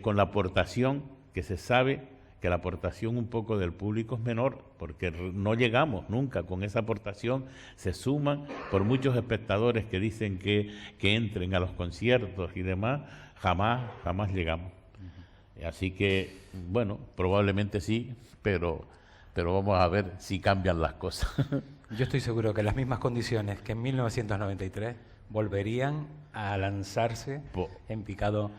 con la aportación, que se sabe que la aportación un poco del público es menor, porque no llegamos nunca con esa aportación, se suman por muchos espectadores que dicen que entren a los conciertos y demás, jamás llegamos. Así que, bueno, probablemente sí, pero vamos a ver si cambian las cosas. Yo estoy seguro que las mismas condiciones que en 1993 volverían a lanzarse en picado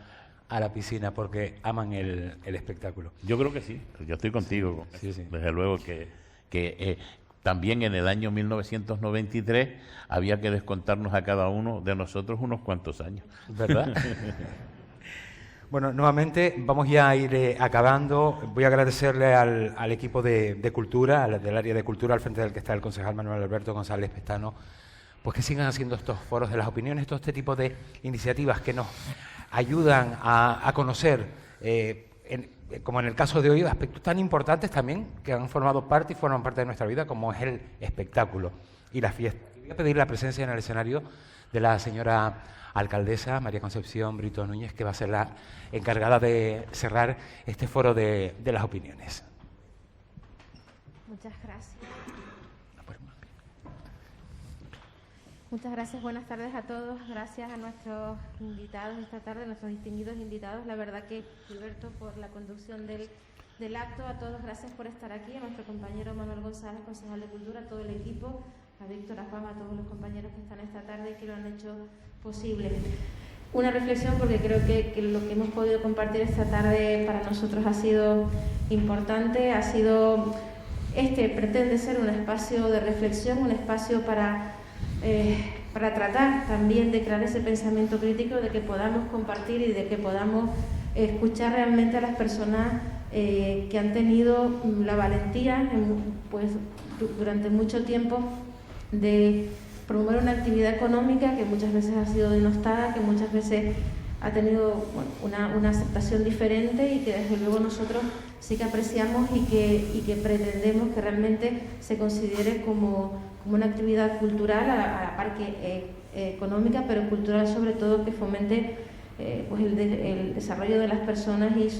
a la piscina porque aman el espectáculo. Yo creo que sí, yo estoy contigo. Sí, sí. Desde luego que también en el año 1993 había que descontarnos a cada uno de nosotros unos cuantos años. ¿Verdad? Bueno, nuevamente vamos ya a ir acabando. Voy a agradecerle al equipo de Cultura, del área de Cultura, al frente del que está el concejal Manuel Alberto González Pestano, pues que sigan haciendo estos foros de las opiniones, todo este tipo de iniciativas que nos ayudan a conocer, como en el caso de hoy, aspectos tan importantes también que han formado parte y forman parte de nuestra vida, como es el espectáculo y la fiesta. Voy a pedir la presencia en el escenario de la señora alcaldesa María Concepción Brito Núñez, que va a ser la encargada de cerrar este foro de las opiniones. Muchas gracias. Muchas gracias, buenas tardes a todos. Gracias a nuestros invitados esta tarde, nuestros distinguidos invitados. La verdad que, Gilberto, por la conducción del acto, a todos gracias por estar aquí, a nuestro compañero Manuel González, concejal de Cultura, a todo el equipo, a Víctor, a Juan, a todos los compañeros que están esta tarde y que lo han hecho posible. Una reflexión, porque creo que lo que hemos podido compartir esta tarde para nosotros ha sido importante, pretende ser un espacio de reflexión, un espacio para tratar también de crear ese pensamiento crítico, de que podamos compartir y de que podamos escuchar realmente a las personas que han tenido la valentía, pues durante mucho tiempo, de promover una actividad económica que muchas veces ha sido denostada, que muchas veces ha tenido una aceptación diferente y que desde luego nosotros sí que apreciamos y que pretendemos que realmente se considere como una actividad cultural a la par que económica, pero cultural sobre todo, que fomente pues el desarrollo de las personas y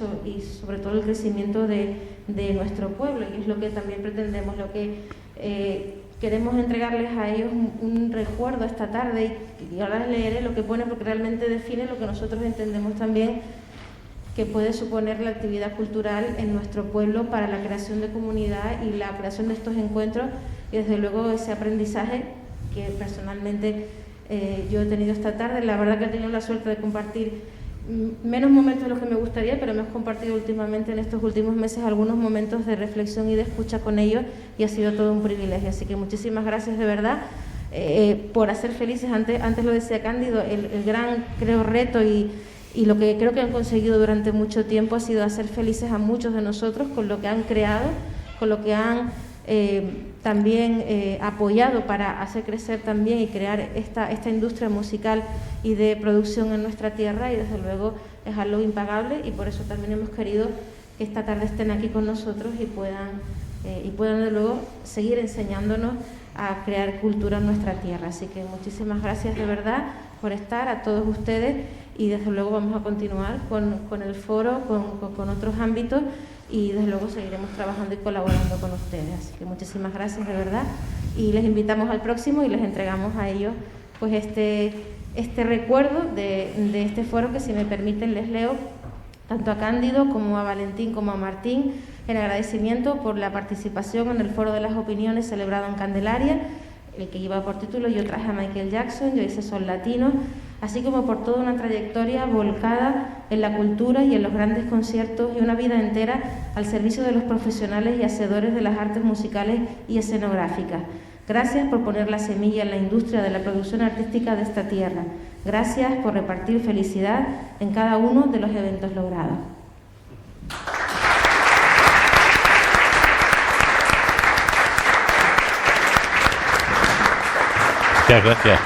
sobre todo el crecimiento de nuestro pueblo, y es lo que también pretendemos, lo que queremos entregarles a ellos un recuerdo esta tarde, y ahora les leeré lo que pone porque realmente define lo que nosotros entendemos también que puede suponer la actividad cultural en nuestro pueblo para la creación de comunidad y la creación de estos encuentros, y desde luego ese aprendizaje que personalmente yo he tenido esta tarde. La verdad que he tenido la suerte de compartir menos momentos de los que me gustaría, pero hemos compartido últimamente en estos últimos meses algunos momentos de reflexión y de escucha con ellos, y ha sido todo un privilegio. Así que muchísimas gracias de verdad por hacer felices, antes lo decía Cándido, el gran, creo, reto y lo que creo que han conseguido durante mucho tiempo ha sido hacer felices a muchos de nosotros con lo que han creado, con lo que han también apoyado para hacer crecer también y crear esta industria musical y de producción en nuestra tierra, y desde luego es algo impagable, y por eso también hemos querido que esta tarde estén aquí con nosotros y puedan de luego seguir enseñándonos a crear cultura en nuestra tierra. Así que muchísimas gracias de verdad por estar, a todos ustedes, y desde luego vamos a continuar con el foro, con otros ámbitos, y desde luego seguiremos trabajando y colaborando con ustedes. Así que muchísimas gracias de verdad, y les invitamos al próximo y les entregamos a ellos pues este recuerdo de este foro, que si me permiten les leo tanto a Cándido como a Valentín como a Martín, en agradecimiento por la participación en el Foro de las Opiniones celebrado en Candelaria, el que lleva por título Yo traje a Michael Jackson, yo hice Sol Latino, así como por toda una trayectoria volcada en la cultura y en los grandes conciertos, y una vida entera al servicio de los profesionales y hacedores de las artes musicales y escenográficas. Gracias por poner la semilla en la industria de la producción artística de esta tierra. Gracias por repartir felicidad en cada uno de los eventos logrados. Muchas gracias.